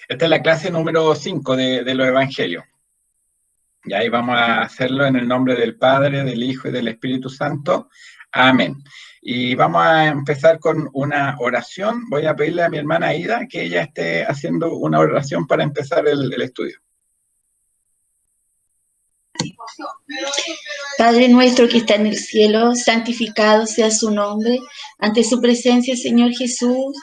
Esta es la clase número 5 de los Evangelios. Y ahí vamos a hacerlo en el nombre del Padre, del Hijo y del Espíritu Santo. Amén. Y vamos a empezar con una oración. Voy a pedirle a mi hermana Aida que ella esté haciendo una oración para empezar el estudio. Padre nuestro que está en el cielo, santificado sea su nombre. Ante su presencia, Señor Jesús,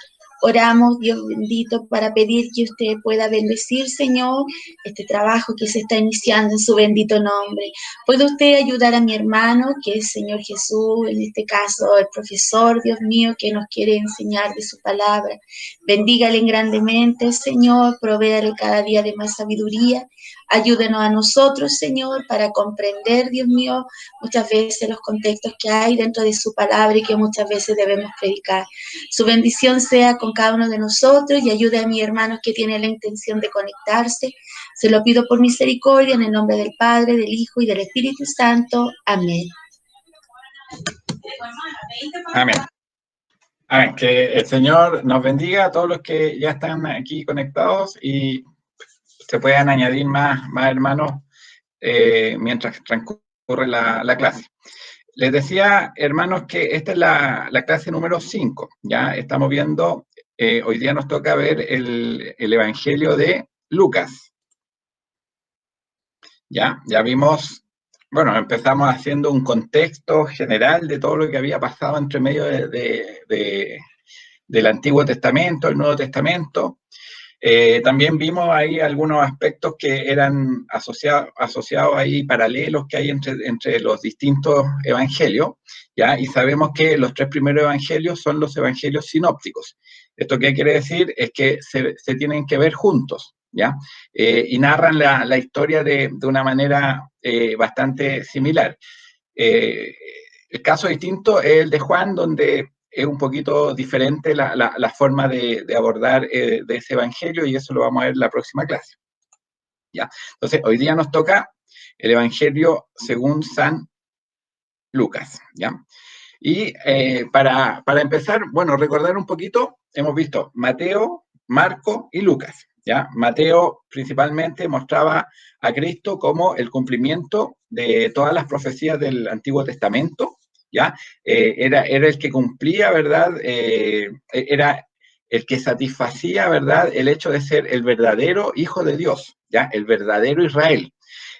oramos, Dios bendito, para pedir que usted pueda bendecir, Señor, este trabajo que se está iniciando en su bendito nombre. ¿Puede usted ayudar a mi hermano, que es Señor Jesús, en este caso el profesor, Dios mío, que nos quiere enseñar de su palabra? Bendígale grandemente, Señor, provéale cada día de más sabiduría. Ayúdenos a nosotros, Señor, para comprender, Dios mío, muchas veces los contextos que hay dentro de su palabra y que muchas veces debemos predicar. Su bendición sea con cada uno de nosotros y ayude a mis hermanos que tienen la intención de conectarse. Se lo pido por misericordia en el nombre del Padre, del Hijo y del Espíritu Santo. Amén. Amén. Amén. Que el Señor nos bendiga a todos los que ya están aquí conectados y se puedan añadir más hermanos mientras transcurre la clase. Les decía, hermanos, que esta es la clase número 5. Ya estamos viendo, hoy día nos toca ver el Evangelio de Lucas. Ya vimos, bueno, empezamos haciendo un contexto general de todo lo que había pasado entre medio del Antiguo Testamento, el Nuevo Testamento. También vimos ahí algunos aspectos que eran asociados ahí, paralelos que hay entre los distintos evangelios, ¿ya? Y sabemos que los 3 primeros evangelios son los evangelios sinópticos. ¿Esto qué quiere decir? Es que se tienen que ver juntos, ¿ya? Y narran la historia de una manera bastante similar. El caso distinto es el de Juan, donde es un poquito diferente la forma de abordar de ese evangelio, y eso lo vamos a ver en la próxima clase. ¿Ya? Entonces, hoy día nos toca el evangelio según San Lucas. ¿Ya? Y para empezar, bueno, recordar un poquito, hemos visto Mateo, Marco y Lucas. ¿Ya? Mateo principalmente mostraba a Cristo como el cumplimiento de todas las profecías del Antiguo Testamento. ¿Ya? Era el que cumplía, ¿verdad? Era el que satisfacía, ¿verdad?, el hecho de ser el verdadero Hijo de Dios, ¿ya? El verdadero Israel.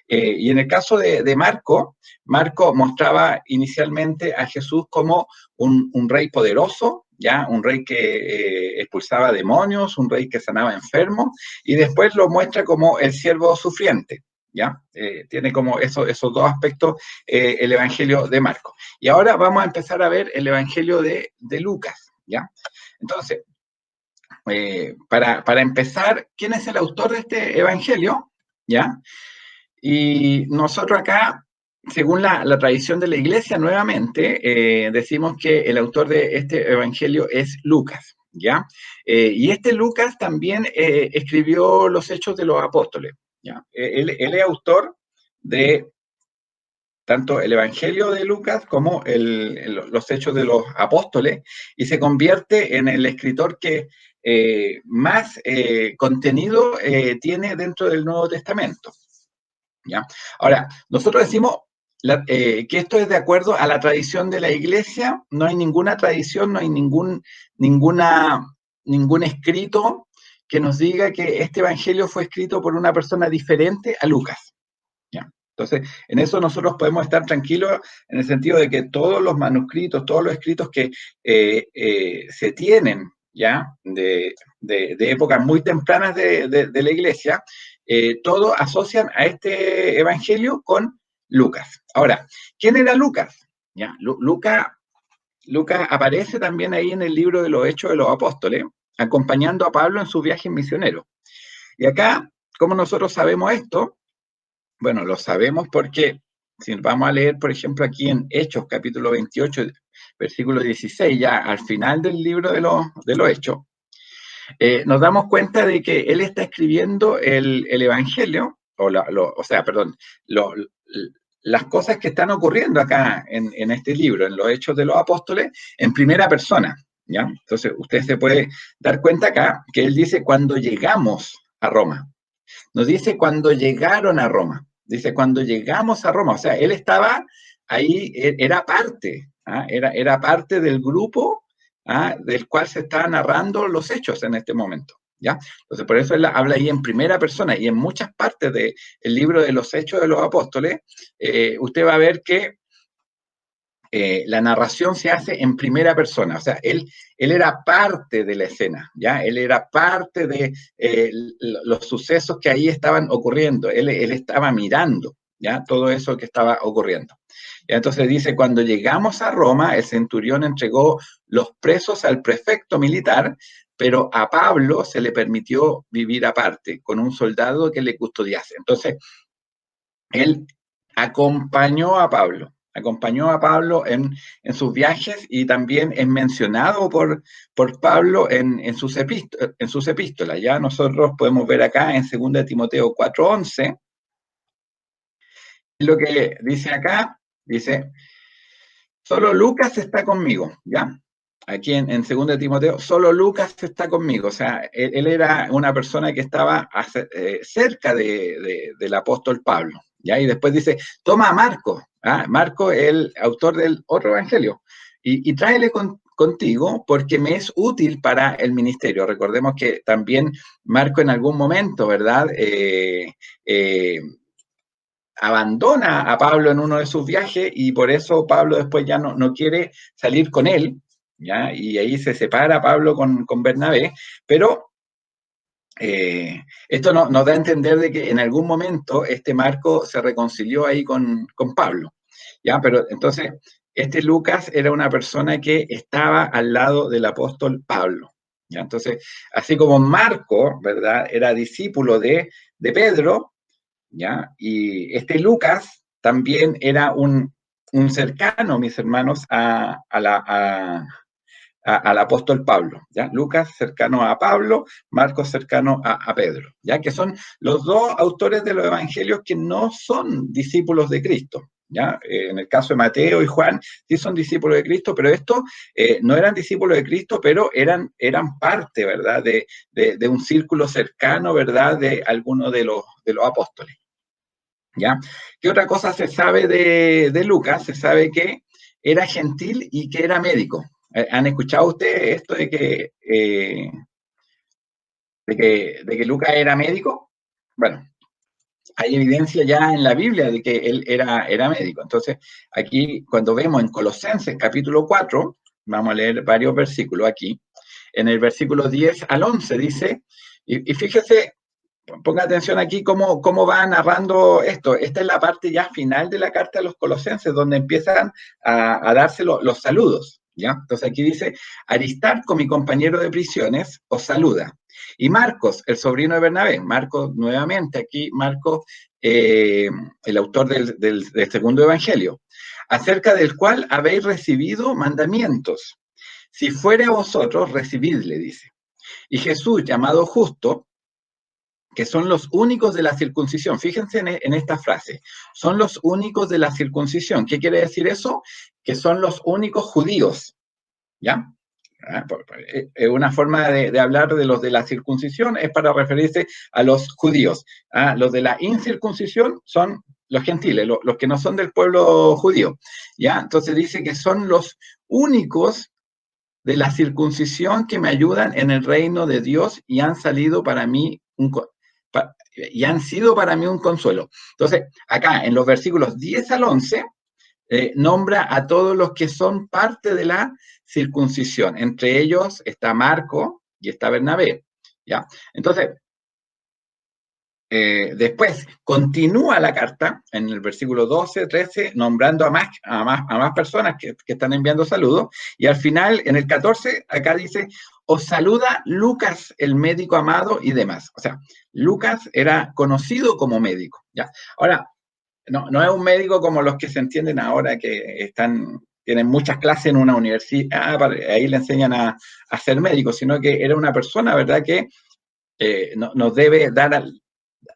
Y en el caso de Marco, Marco mostraba inicialmente a Jesús como un rey poderoso, ¿ya? Un rey que expulsaba demonios, un rey que sanaba enfermos, y después lo muestra como el siervo sufriente. ¿Ya? Tiene como esos 2 aspectos el Evangelio de Marco. Y ahora vamos a empezar a ver el Evangelio de Lucas, ¿ya? Entonces, para empezar, ¿quién es el autor de este Evangelio? ¿Ya? Y nosotros acá, según la tradición de la Iglesia, nuevamente, decimos que el autor de este Evangelio es Lucas, ¿ya? Y este Lucas también escribió los Hechos de los Apóstoles. ¿Ya? Él es autor de tanto el Evangelio de Lucas como los Hechos de los Apóstoles, y se convierte en el escritor que más contenido tiene dentro del Nuevo Testamento. ¿Ya? Ahora, nosotros decimos que esto es de acuerdo a la tradición de la Iglesia. No hay ninguna tradición, no hay ningún escrito que nos diga que este evangelio fue escrito por una persona diferente a Lucas. ¿Ya? Entonces, en eso nosotros podemos estar tranquilos en el sentido de que todos los manuscritos, todos los escritos que se tienen, ¿ya?, de épocas muy tempranas de la Iglesia, todos asocian a este evangelio con Lucas. Ahora, ¿quién era Lucas? ¿Ya? Lucas aparece también ahí en el libro de los Hechos de los Apóstoles, acompañando a Pablo en sus viajes misioneros. Y acá, ¿cómo nosotros sabemos esto? Bueno, lo sabemos porque si vamos a leer, por ejemplo, aquí en Hechos, capítulo 28, versículo 16, ya al final del libro de los Hechos, nos damos cuenta de que él está escribiendo el Evangelio, las cosas que están ocurriendo acá en este libro, en los Hechos de los Apóstoles, en primera persona. ¿ya? Entonces, usted se puede dar cuenta acá que él dice cuando llegamos a Roma. No dice cuando llegaron a Roma, dice cuando llegamos a Roma. O sea, él estaba ahí, era parte, ¿ah? Era parte del grupo, ¿ah?, del cual se están narrando los hechos en este momento, ¿ya? Entonces, por eso él habla ahí en primera persona, y en muchas partes del libro de los Hechos de los Apóstoles, usted va a ver que la narración se hace en primera persona. O sea, él era parte de la escena, ¿ya? Él era parte de los sucesos que ahí estaban ocurriendo. Él estaba mirando, ¿ya?, todo eso que estaba ocurriendo. Y entonces dice, cuando llegamos a Roma, el centurión entregó los presos al prefecto militar, pero a Pablo se le permitió vivir aparte, con un soldado que le custodiase. Entonces, él acompañó a Pablo en sus viajes, y también es mencionado por Pablo en sus epístolas. Ya nosotros podemos ver acá en 2 Timoteo 4:11, lo que dice acá, dice, solo Lucas está conmigo, ¿ya? Aquí en 2 Timoteo, solo Lucas está conmigo. O sea, él era una persona que estaba cerca del apóstol Pablo, ¿ya? Y después dice, toma a Marco, ¿ah? Marco, el autor del otro evangelio, y tráele contigo porque me es útil para el ministerio. Recordemos que también Marco en algún momento, ¿verdad?, abandona a Pablo en uno de sus viajes, y por eso Pablo después ya no quiere salir con él, ¿ya? Y ahí se separa Pablo con Bernabé, pero esto nos da a entender de que en algún momento este Marco se reconcilió ahí con Pablo, ¿ya? Pero entonces, este Lucas era una persona que estaba al lado del apóstol Pablo, ¿ya? Entonces, así como Marco, ¿verdad?, era discípulo de Pedro, ¿ya? Y este Lucas también era un cercano, mis hermanos, al apóstol Pablo, ¿ya? Lucas cercano a Pablo, Marcos cercano a Pedro, ¿ya? Que son los dos autores de los evangelios que no son discípulos de Cristo, ¿ya? En el caso de Mateo y Juan, sí son discípulos de Cristo, pero estos no eran discípulos de Cristo, pero eran parte, ¿verdad?, de un círculo cercano, ¿verdad?, de alguno de los apóstoles, ¿ya? ¿Qué otra cosa se sabe de Lucas? Se sabe que era gentil y que era médico. ¿Han escuchado ustedes esto de que Lucas era médico? Bueno, hay evidencia ya en la Biblia de que él era médico. Entonces, aquí cuando vemos en Colosenses capítulo 4, vamos a leer varios versículos aquí, en el versículo 10 al 11 dice, y fíjese, ponga atención aquí cómo va narrando esto. Esta es la parte ya final de la carta de los Colosenses, donde empiezan a darse los saludos, ¿ya? Entonces aquí dice, Aristarco, mi compañero de prisiones, os saluda. Y Marcos, el sobrino de Bernabé, Marcos nuevamente, aquí Marcos, el autor del segundo evangelio, acerca del cual habéis recibido mandamientos. Si fuere a vosotros, recibidle, dice. Y Jesús, llamado justo, que son los únicos de la circuncisión. Fíjense en esta frase, son los únicos de la circuncisión. ¿Qué quiere decir eso? Que son los únicos judíos, ¿ya? Es una forma de hablar de los de la circuncisión, es para referirse a los judíos. Los de la incircuncisión son los gentiles, los que no son del pueblo judío, ¿ya? Entonces dice que son los únicos de la circuncisión que me ayudan en el reino de Dios y han salido para mí y han sido para mí un consuelo. Entonces, acá en los versículos 10 al 11, nombra a todos los que son parte de la circuncisión. Entre ellos está Marco y está Bernabé, ¿ya? Entonces, después continúa la carta en el versículo 12, 13, nombrando a más personas que están enviando saludos, y al final, en el 14, acá dice, os saluda Lucas, el médico amado, y demás. O sea, Lucas era conocido como médico, ¿ya? Ahora, no es un médico como los que se entienden ahora, que tienen muchas clases en una universidad, ahí le enseñan a ser médico, sino que era una persona, ¿verdad?, que nos debe dar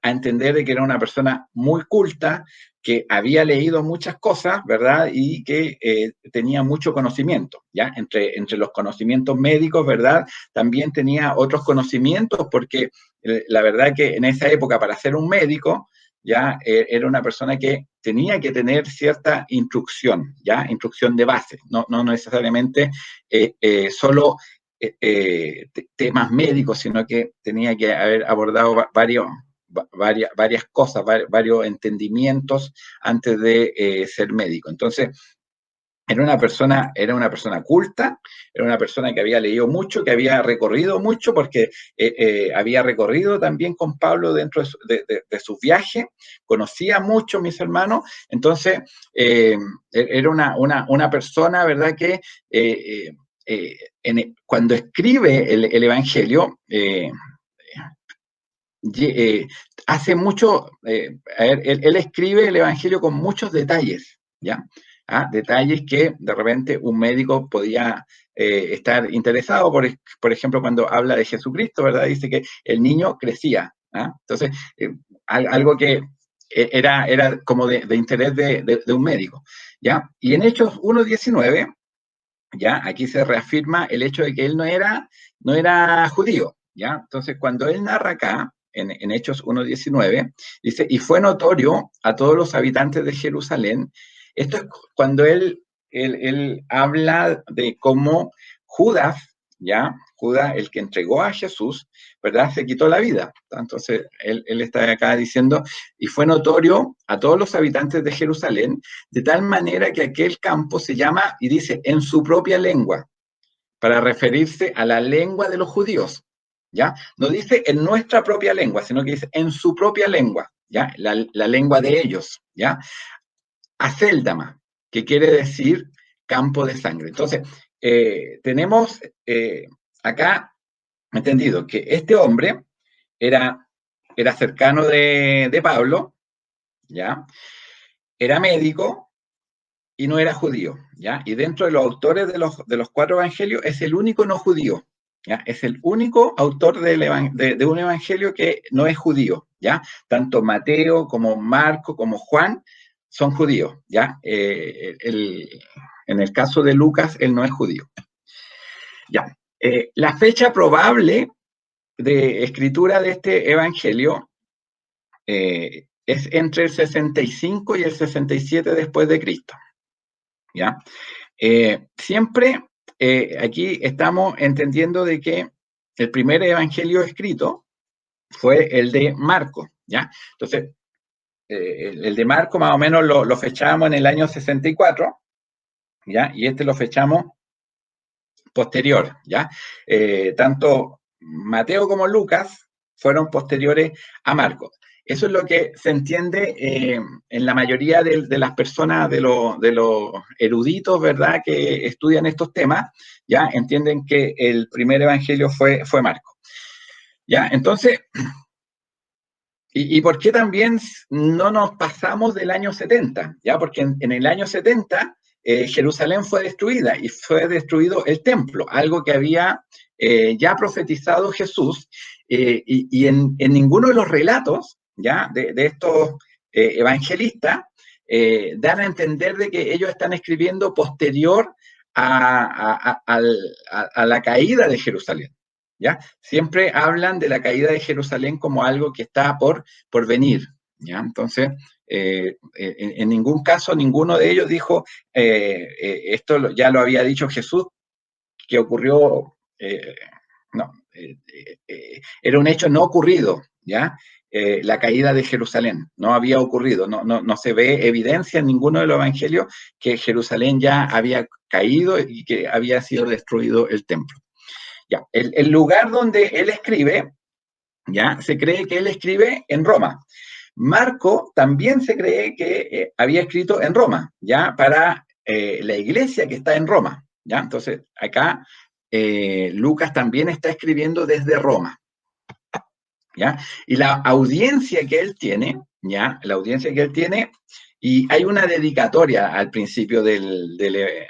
a entender de que era una persona muy culta, que había leído muchas cosas, ¿verdad? Y que tenía mucho conocimiento, ¿ya? Entre los conocimientos médicos, ¿verdad? También tenía otros conocimientos, porque la verdad que en esa época, para ser un médico, ya era una persona que tenía que tener cierta instrucción, ¿ya? Instrucción de base, no necesariamente solo temas médicos, sino que tenía que haber abordado varias cosas, varios entendimientos antes de ser médico. Entonces, era una persona culta, era una persona que había leído mucho, que había recorrido mucho, porque había recorrido también con Pablo dentro de sus viajes, conocía mucho, mis hermanos. Entonces, era una persona, ¿verdad?, que cuando escribe el Evangelio, hace mucho, él escribe el Evangelio con muchos detalles, ¿ya? Detalles que de repente un médico podía estar interesado, por ejemplo, cuando habla de Jesucristo, ¿verdad? Dice que el niño crecía, entonces, algo que era como de interés de un médico, ¿ya? Y en Hechos 1:19, ¿ya? Aquí se reafirma el hecho de que él no era judío, ¿ya? Entonces, cuando él narra acá, en Hechos 1:19, dice, y fue notorio a todos los habitantes de Jerusalén. Esto es cuando él habla de cómo Judas, ¿ya? Judas, el que entregó a Jesús, ¿verdad?, se quitó la vida. Entonces, él está acá diciendo, y fue notorio a todos los habitantes de Jerusalén, de tal manera que aquel campo se llama, y dice, en su propia lengua, para referirse a la lengua de los judíos, ¿ya? No dice en nuestra propia lengua, sino que dice en su propia lengua, ¿ya? La lengua de ellos, ¿ya? Acéldama, que quiere decir campo de sangre. Entonces, tenemos acá entendido que este hombre era cercano de Pablo, ¿ya? Era médico y no era judío, ¿ya? Y dentro de los autores de los 4 evangelios es el único no judío, ¿ya? Es el único autor de un evangelio que no es judío, ¿ya? Tanto Mateo como Marco como Juan son judíos, ¿ya? En el caso de Lucas, él no es judío. Ya. La fecha probable de escritura de este evangelio es entre el 65 y el 67 después de Cristo, ¿ya? Siempre aquí estamos entendiendo de que el primer evangelio escrito fue el de Marco, ¿ya? Entonces, el de Marco más o menos lo fechamos en el año 64, ¿ya? Y este lo fechamos posterior, ¿ya? Tanto Mateo como Lucas fueron posteriores a Marco. Eso es lo que se entiende en la mayoría de las personas, de los eruditos, ¿verdad?, que estudian estos temas, ya entienden que el primer evangelio fue Marco. ¿Ya? Entonces, ¿y por qué también no nos pasamos del año 70? ¿Ya? Porque en el año 70 Jerusalén fue destruida y fue destruido el templo, algo que había ya profetizado Jesús, y en ninguno de los relatos, ¿ya?, de estos evangelistas dan a entender de que ellos están escribiendo posterior a la caída de Jerusalén, ¿ya? Siempre hablan de la caída de Jerusalén como algo que está por venir, ¿ya? Entonces, en ningún caso, ninguno de ellos dijo, esto ya lo había dicho Jesús, que ocurrió, no, era un hecho no ocurrido, ¿ya? La caída de Jerusalén no había ocurrido, no se ve evidencia en ninguno de los evangelios que Jerusalén ya había caído y que había sido destruido el templo. Ya, el lugar donde él escribe, ya, se cree que él escribe en Roma. Marco también se cree que había escrito en Roma, ya, para la iglesia que está en Roma, ya. Entonces, acá Lucas también está escribiendo desde Roma, ya. Y la audiencia que él tiene, ya, la audiencia que él tiene, y hay una dedicatoria al principio del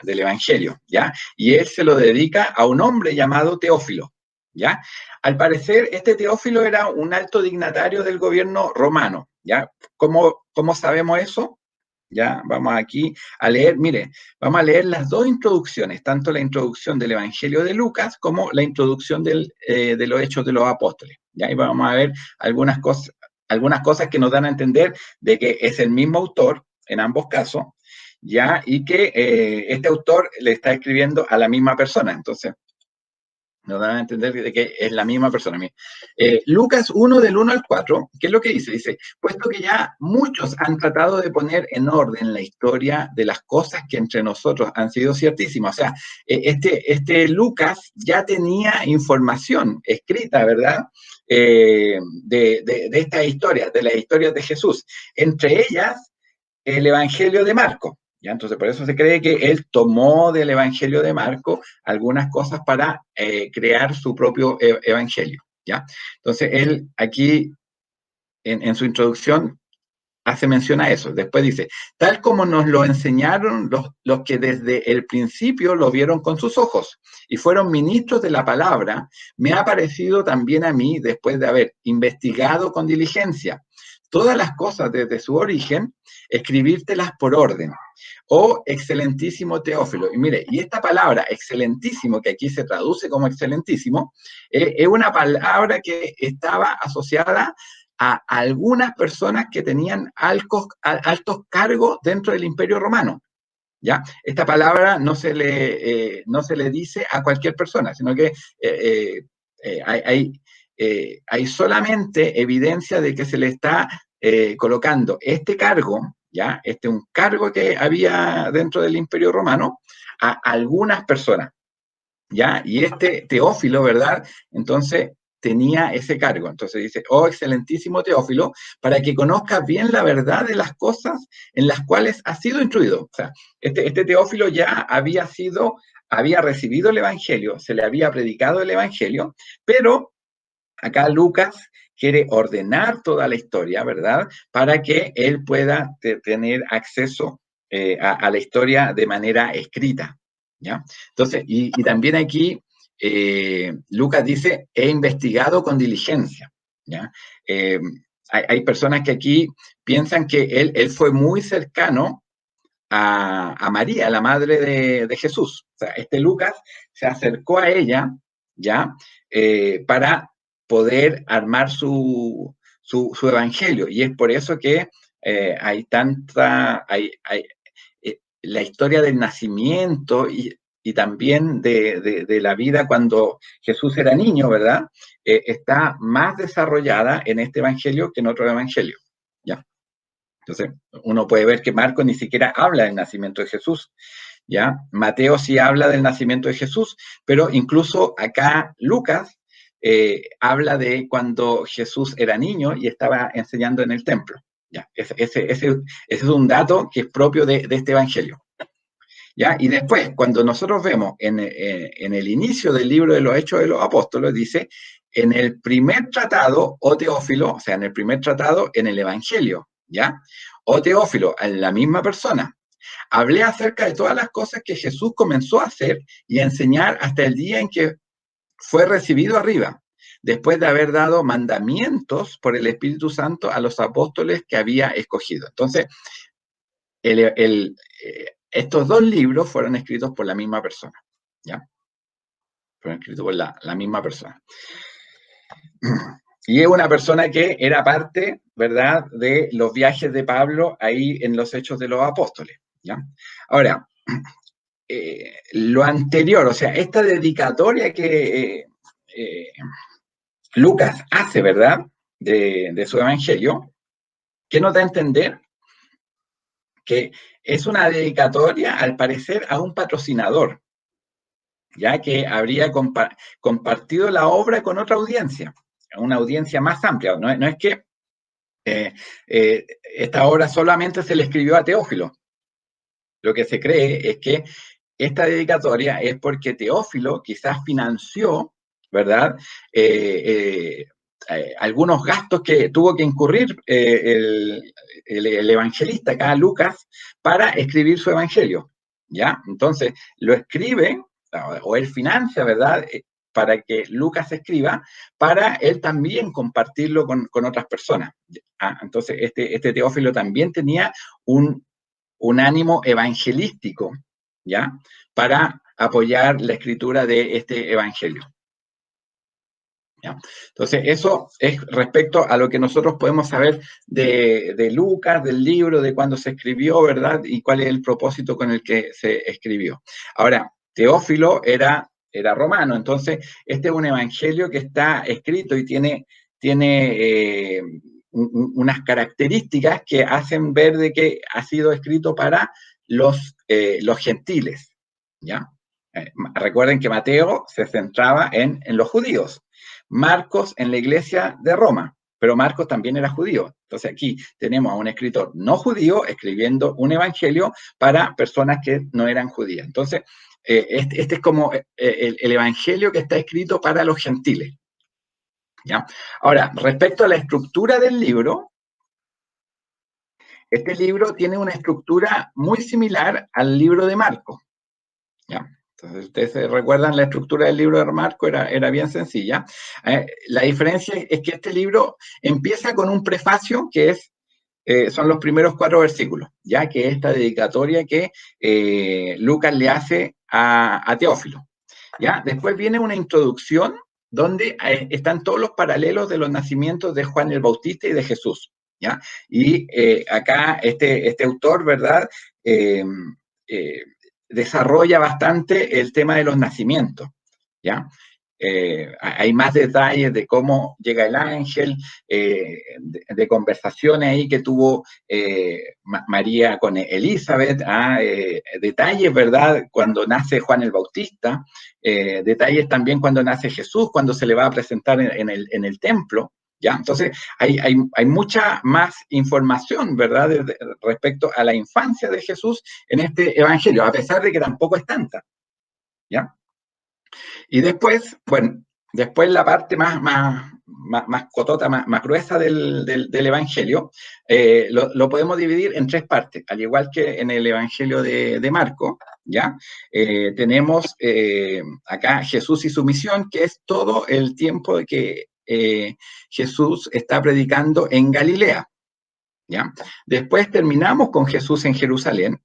Evangelio, ¿ya? Y él se lo dedica a un hombre llamado Teófilo, ¿ya? Al parecer, este Teófilo era un alto dignatario del gobierno romano, ¿ya? ¿Cómo sabemos eso? Ya, vamos aquí a leer, mire, vamos a leer las dos introducciones, tanto la introducción del Evangelio de Lucas como la introducción de los Hechos de los Apóstoles. Ya, y vamos a ver algunas cosas que nos dan a entender de que es el mismo autor en ambos casos, ya, y que este autor le está escribiendo a la misma persona. Entonces, nos dan a entender de que es la misma persona. Lucas 1 del 1 al 4, ¿qué es lo que dice? Dice, puesto que ya muchos han tratado de poner en orden la historia de las cosas que entre nosotros han sido ciertísimas. O sea, Lucas ya tenía información escrita, ¿verdad? De estas historias, de las historias de Jesús. Entre ellas, el Evangelio de Marcos. ¿Ya? Entonces, por eso se cree que él tomó del Evangelio de Marcos algunas cosas para crear su propio Evangelio. ¿Ya? Entonces, él aquí, en su introducción, hace mención a eso. Después dice, tal como nos lo enseñaron los que desde el principio lo vieron con sus ojos y fueron ministros de la palabra, me ha parecido también a mí, después de haber investigado con diligencia todas las cosas desde su origen, escribírtelas por orden. Oh, excelentísimo Teófilo. Y mire, y esta palabra excelentísimo, que aquí se traduce como excelentísimo, es una palabra que estaba asociada a algunas personas que tenían altos cargos dentro del Imperio Romano. ¿Ya? Esta palabra no se le dice a cualquier persona, sino que hay solamente evidencia de que se le está colocando este cargo, ¿ya? Un cargo que había dentro del Imperio Romano, a algunas personas, ¿ya? Y este Teófilo, ¿verdad? Entonces tenía ese cargo. Entonces dice, oh, excelentísimo Teófilo, para que conozcas bien la verdad de las cosas en las cuales has sido instruido. O sea, este Teófilo ya había recibido el Evangelio, se le había predicado el Evangelio, pero acá Lucas quiere ordenar toda la historia, ¿verdad? Para que él pueda tener acceso a la historia de manera escrita, ¿ya? Entonces, y también aquí Lucas dice, he investigado con diligencia, ¿ya? Hay personas que aquí piensan que él fue muy cercano a María, la madre de Jesús. O sea, Lucas se acercó a ella, ¿ya? Para poder armar su evangelio. Y es por eso que hay la historia del nacimiento y también de la vida cuando Jesús era niño, ¿verdad? Está más desarrollada en este evangelio que en otro evangelio, ¿ya? Entonces, uno puede ver que Marcos ni siquiera habla del nacimiento de Jesús, ¿ya? Mateo sí habla del nacimiento de Jesús, pero incluso acá Lucas habla de cuando Jesús era niño y estaba enseñando en el templo, ¿ya? Ese es un dato que es propio de este evangelio, ¿ya? Y después, cuando nosotros vemos en el inicio del libro de los Hechos de los Apóstoles, dice, en el primer tratado, o Teófilo, o sea, en el primer tratado, en el Evangelio, ¿ya? O Teófilo, en la misma persona. Hablé acerca de todas las cosas que Jesús comenzó a hacer y a enseñar hasta el día en que fue recibido arriba, después de haber dado mandamientos por el Espíritu Santo a los apóstoles que había escogido. Entonces, estos dos libros fueron escritos por la misma persona, ¿ya? Fueron escritos por la misma persona. Y es una persona que era parte, ¿verdad?, de los viajes de Pablo ahí en los Hechos de los Apóstoles, ¿ya? Ahora, lo anterior, o sea, esta dedicatoria que Lucas hace, ¿verdad?, de su evangelio, ¿qué nos da a entender? Que es una dedicatoria, al parecer, a un patrocinador, ya que habría compartido la obra con otra audiencia, una audiencia más amplia. No es que esta obra solamente se le escribió a Teófilo. Lo que se cree es que esta dedicatoria es porque Teófilo quizás financió, ¿verdad?, algunos gastos que tuvo que incurrir el evangelista acá, Lucas, para escribir su evangelio, ¿ya? Entonces, lo escribe, o él financia, ¿verdad?, para que Lucas escriba, para él también compartirlo con otras personas. Entonces, este Teófilo también tenía un un ánimo evangelístico, ¿ya? Para apoyar la escritura de este evangelio. ¿Ya? Entonces, eso es respecto a lo que nosotros podemos saber de Lucas, del libro, de cuándo se escribió, ¿verdad? Y cuál es el propósito con el que se escribió. Ahora, Teófilo era romano, entonces este es un evangelio que está escrito y tiene unas características que hacen ver de que ha sido escrito para los gentiles, ¿ya? Recuerden que Mateo se centraba en los judíos, Marcos en la iglesia de Roma, pero Marcos también era judío. Entonces aquí tenemos a un escritor no judío escribiendo un evangelio para personas que no eran judías. Entonces, este es como el evangelio que está escrito para los gentiles, ¿ya? Ahora, respecto a la estructura del libro, este libro tiene una estructura muy similar al libro de Marcos, ¿ya? Entonces, ustedes se recuerdan, la estructura del libro de Marcos era bien sencilla. La diferencia es que este libro empieza con un prefacio que son los primeros 4 versículos, ya que esta dedicatoria que Lucas le hace a Teófilo. ¿Ya? Después viene una introducción donde están todos los paralelos de los nacimientos de Juan el Bautista y de Jesús, ¿ya? Y acá este autor, ¿verdad?, desarrolla bastante el tema de los nacimientos, ¿ya? Hay más detalles de cómo llega el ángel, de conversaciones ahí que tuvo María con Elizabeth, detalles, ¿verdad?, cuando nace Juan el Bautista, detalles también cuando nace Jesús, cuando se le va a presentar en el templo, ¿ya? Entonces, hay mucha más información, ¿verdad?, respecto a la infancia de Jesús en este evangelio, a pesar de que tampoco es tanta, ¿ya? Y después, bueno, después la parte más cotota, más gruesa del Evangelio, lo podemos dividir en 3 partes, al igual que en el Evangelio de Marco, ¿ya? Tenemos acá Jesús y su misión, que es todo el tiempo de que Jesús está predicando en Galilea, ¿ya? Después terminamos con Jesús en Jerusalén.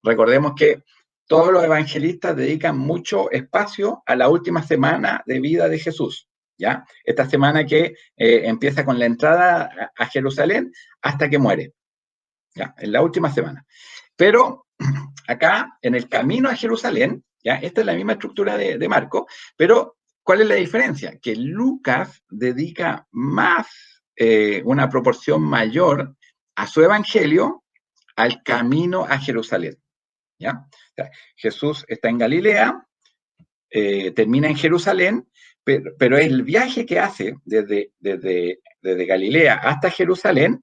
Recordemos que todos los evangelistas dedican mucho espacio a la última semana de vida de Jesús, ¿ya? Esta semana que empieza con la entrada a Jerusalén hasta que muere, ¿ya? En la última semana. Pero acá, en el camino a Jerusalén, ¿ya? Esta es la misma estructura de Marco, pero ¿cuál es la diferencia? Que Lucas dedica más, una proporción mayor a su evangelio al camino a Jerusalén, ¿ya? O sea, Jesús está en Galilea, termina en Jerusalén, pero el viaje que hace desde Galilea hasta Jerusalén,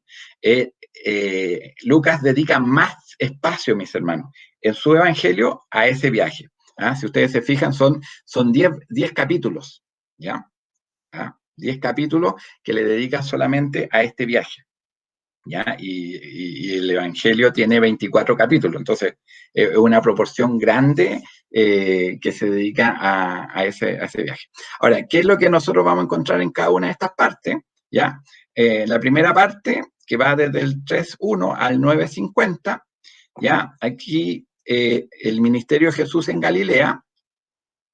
Lucas dedica más espacio, mis hermanos, en su evangelio a ese viaje. ¿Ah? Si ustedes se fijan, son 10 capítulos, ¿ya? 10 capítulos que le dedica solamente a este viaje, ¿ya? Y el Evangelio tiene 24 capítulos, entonces es una proporción grande que se dedica a ese viaje. Ahora, ¿qué es lo que nosotros vamos a encontrar en cada una de estas partes? ¿Ya? La primera parte, que va desde el 3.1 al 9.50, ¿ya? Aquí el ministerio de Jesús en Galilea,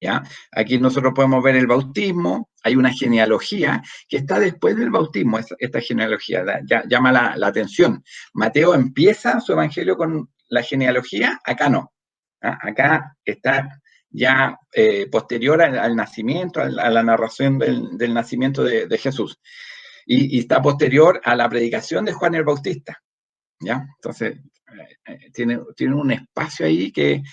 ¿ya? Aquí nosotros podemos ver el bautismo, hay una genealogía que está después del bautismo, esta genealogía llama la atención. Mateo empieza su evangelio con la genealogía, acá no. Acá está ya posterior al nacimiento, a la narración del nacimiento de Jesús. Y está posterior a la predicación de Juan el Bautista, ¿ya? Entonces, tiene un espacio ahí que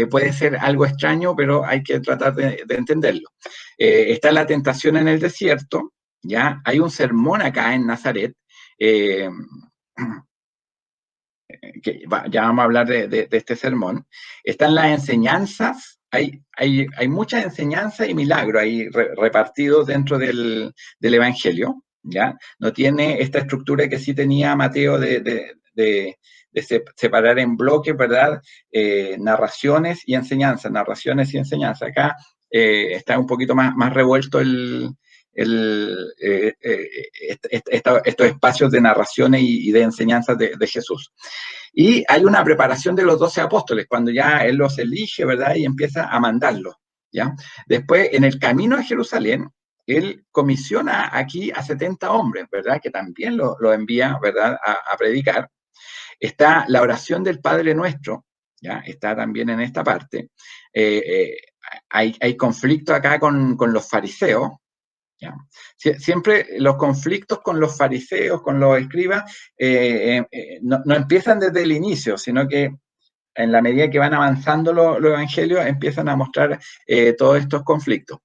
puede ser algo extraño, pero hay que tratar de entenderlo. Está la tentación en el desierto, ¿ya? Hay un sermón acá en Nazaret, que ya vamos a hablar de este sermón. Están las enseñanzas, hay muchas enseñanzas y milagros ahí repartidos dentro del Evangelio, ¿ya? No tiene esta estructura que sí tenía Mateo de separar en bloques, ¿verdad? Narraciones y enseñanzas. Acá está un poquito más revuelto estos espacios de narraciones y de enseñanzas de Jesús. Y hay una preparación de los 12 apóstoles, cuando ya él los elige, ¿verdad? Y empieza a mandarlos, ¿ya? Después, en el camino a Jerusalén, él comisiona aquí a 70 hombres, ¿verdad? Que también lo envía, ¿verdad? A predicar. Está la oración del Padre Nuestro, ¿ya? Está también en esta parte. Hay conflicto acá con los fariseos, ¿ya? Siempre los conflictos con los fariseos, con los escribas, no empiezan desde el inicio, sino que en la medida que van avanzando los evangelios, empiezan a mostrar todos estos conflictos.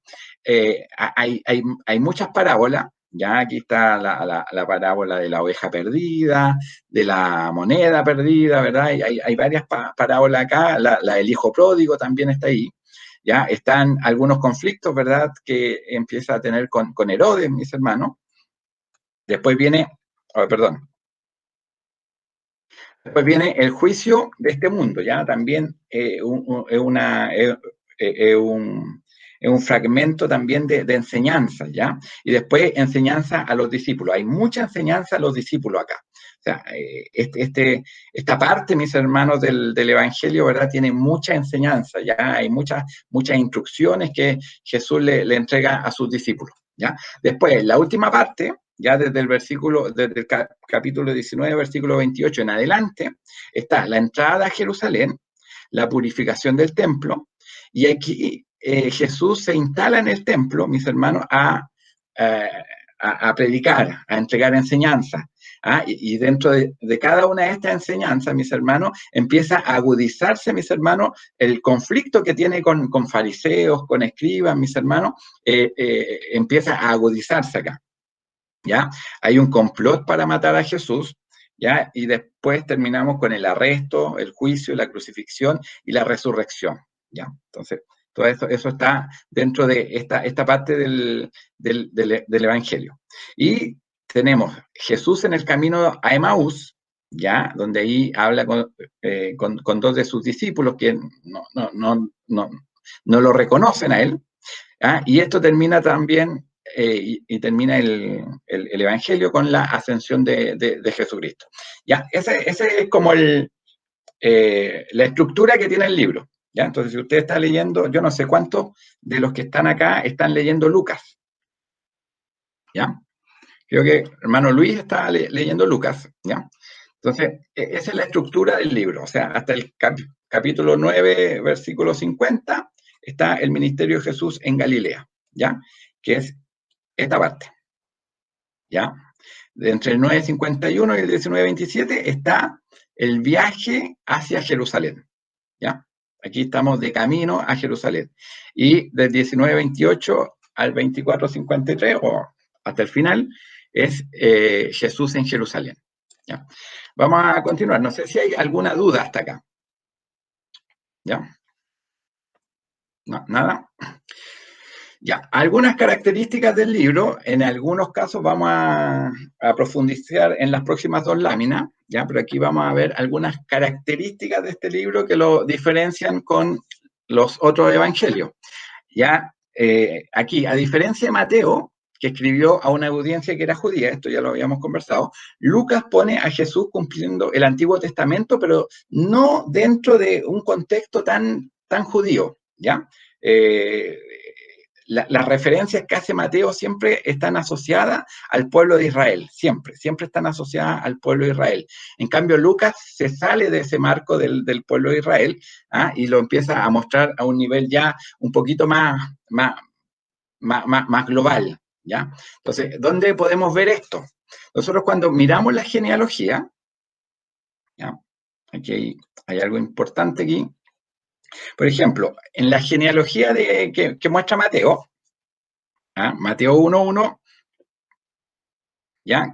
Hay muchas parábolas, ya aquí está la parábola de la oveja perdida, de la moneda perdida, ¿verdad? Hay varias parábolas acá, la del hijo pródigo también está ahí. Ya están algunos conflictos, ¿verdad?, que empieza a tener con Herodes, mis hermanos. Después viene, después viene el juicio de este mundo, ya también es un fragmento también de enseñanza, ¿ya? Y después enseñanza a los discípulos. Hay mucha enseñanza a los discípulos acá. O sea, esta parte, mis hermanos, del Evangelio, ¿verdad?, tiene mucha enseñanza, ¿ya? Hay muchas instrucciones que Jesús le entrega a sus discípulos, ¿ya? Después, la última parte, ya desde el capítulo 19, versículo 28 en adelante, está la entrada a Jerusalén, la purificación del templo, y aquí Jesús se instala en el templo, mis hermanos, a predicar, a entregar enseñanza. Y dentro de cada una de estas enseñanzas, mis hermanos, empieza a agudizarse, mis hermanos, el conflicto que tiene con fariseos, con escribas, mis hermanos, empieza a agudizarse acá. ¿Ya? Hay un complot para matar a Jesús, ¿ya? Y después terminamos con el arresto, el juicio, la crucifixión y la resurrección, ¿ya? Entonces, todo eso está dentro de esta parte del Evangelio. Y tenemos Jesús en el camino a Emaús, ¿ya? Donde ahí habla con dos de sus discípulos que no lo reconocen a él, ¿ya? Y esto termina también y termina el Evangelio con la ascensión de Jesucristo. Ya, ese es como la estructura que tiene el libro. ¿Ya? Entonces, si usted está leyendo, yo no sé cuántos de los que están acá están leyendo Lucas. ¿Ya? Creo que hermano Luis está leyendo Lucas. ¿Ya? Entonces, esa es la estructura del libro. O sea, hasta el capítulo 9, versículo 50, está el ministerio de Jesús en Galilea. ¿Ya? Que es esta parte, ¿ya? Entre el 9:51 y el 19:27 está el viaje hacia Jerusalén, ¿ya? Aquí estamos de camino a Jerusalén. Y del 19:28 al 24:53, o hasta el final, es Jesús en Jerusalén, ¿ya? Vamos a continuar. No sé si hay alguna duda hasta acá. ¿Ya? No, nada. Ya, algunas características del libro, en algunos casos vamos a profundizar en las próximas 2 láminas, ya, pero aquí vamos a ver algunas características de este libro que lo diferencian con los otros evangelios. Ya, aquí, a diferencia de Mateo, que escribió a una audiencia que era judía, esto ya lo habíamos conversado, Lucas pone a Jesús cumpliendo el Antiguo Testamento, pero no dentro de un contexto tan judío, ¿ya? Las referencias que hace Mateo siempre están asociadas al pueblo de Israel, siempre están asociadas al pueblo de Israel. En cambio, Lucas se sale de ese marco del pueblo de Israel, y lo empieza a mostrar a un nivel ya un poquito más global, ¿ya? Entonces, ¿dónde podemos ver esto? Nosotros cuando miramos la genealogía, ¿ya? Aquí hay algo importante aquí. Por ejemplo, en la genealogía que muestra Mateo, Mateo 1:1, ¿ya?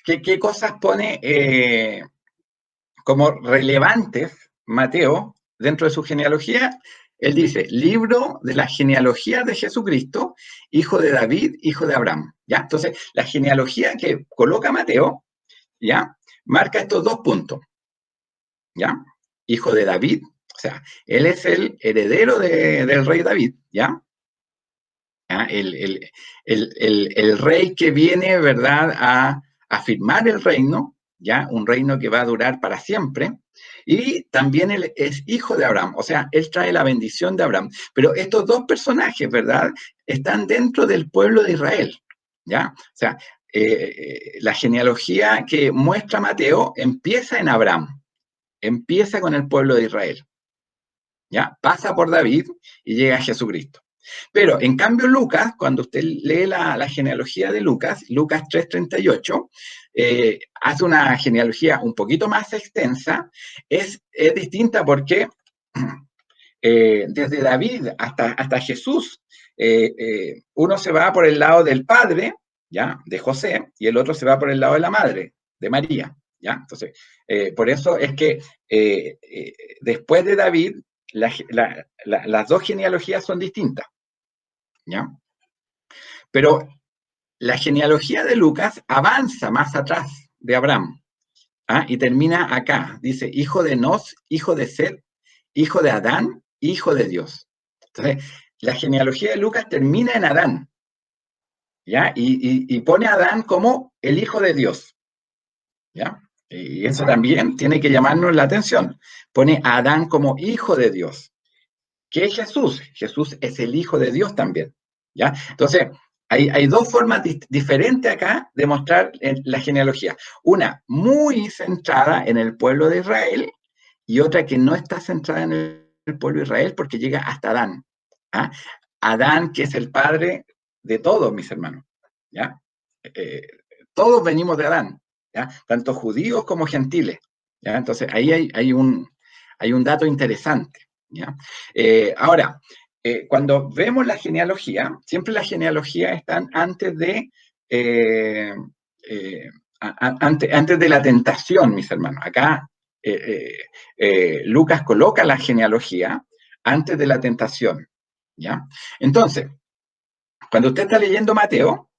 ¿Qué cosas pone como relevantes Mateo dentro de su genealogía? Él dice, libro de la genealogía de Jesucristo, hijo de David, hijo de Abraham, ¿ya? Entonces, la genealogía que coloca Mateo, ¿ya? Marca estos 2 puntos, ¿ya? Hijo de David, o sea, él es el heredero del rey David, ¿ya? ¿ya? El rey que viene, ¿verdad?, a afirmar el reino, ¿ya? Un reino que va a durar para siempre. Y también él es hijo de Abraham, o sea, él trae la bendición de Abraham. Pero estos dos personajes, ¿verdad?, están dentro del pueblo de Israel, ¿ya? O sea, la genealogía que muestra Mateo empieza en Abraham, empieza con el pueblo de Israel, ¿ya? Pasa por David y llega a Jesucristo. Pero, en cambio, Lucas, cuando usted lee la genealogía de Lucas, Lucas 3:38, hace una genealogía un poquito más extensa, es distinta porque desde David hasta Jesús, uno se va por el lado del padre, ¿ya?, de José, y el otro se va por el lado de la madre, de María, ¿ya? Entonces, por eso es que después de David, las dos genealogías son distintas, ¿ya? Pero la genealogía de Lucas avanza más atrás de Abraham, ¿ah?, y termina acá. Dice, hijo de Nos, hijo de Set, hijo de Adán, hijo de Dios. Entonces, la genealogía de Lucas termina en Adán, ¿ya? Y pone a Adán como el hijo de Dios, ¿ya? Y eso también tiene que llamarnos la atención. Pone a Adán como hijo de Dios. ¿Qué es Jesús? Jesús es el hijo de Dios también, ¿ya? Entonces, hay dos formas diferentes acá de mostrar la genealogía. Una muy centrada en el pueblo de Israel y otra que no está centrada en el pueblo de Israel porque llega hasta Adán, ¿ah? Adán, que es el padre de todos, mis hermanos, ¿ya? Todos venimos de Adán, ¿ya? Tanto judíos como gentiles, ¿ya? Entonces, ahí hay un dato interesante, ¿ya? Ahora, cuando vemos la genealogía, siempre las genealogías están antes de antes de la tentación, mis hermanos. Acá Lucas coloca la genealogía antes de la tentación, ¿ya? Entonces, cuando usted está leyendo Mateo,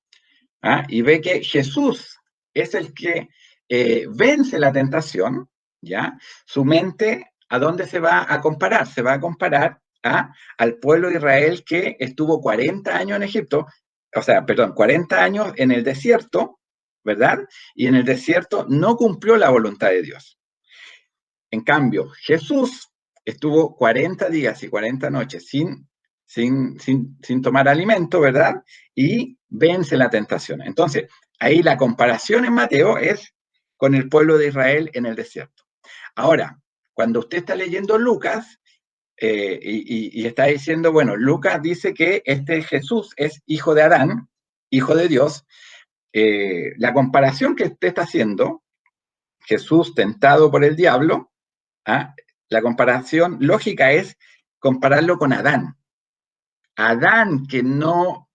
¿ah?, y ve que Jesús es el que vence la tentación, ¿ya? Su mente, ¿a dónde se va a comparar? Se va a comparar al pueblo de Israel que estuvo 40 años en Egipto, o sea, perdón, 40 años en el desierto, ¿verdad? Y en el desierto no cumplió la voluntad de Dios. En cambio, Jesús estuvo 40 días y 40 noches sin tomar alimento, ¿verdad? Y vence la tentación. Entonces, ahí la comparación en Mateo es con el pueblo de Israel en el desierto. Ahora, cuando usted está leyendo Lucas y está diciendo, bueno, Lucas dice que este Jesús es hijo de Adán, hijo de Dios, la comparación que usted está haciendo, Jesús tentado por el diablo, ¿ah?, la comparación lógica es compararlo con Adán. Adán que no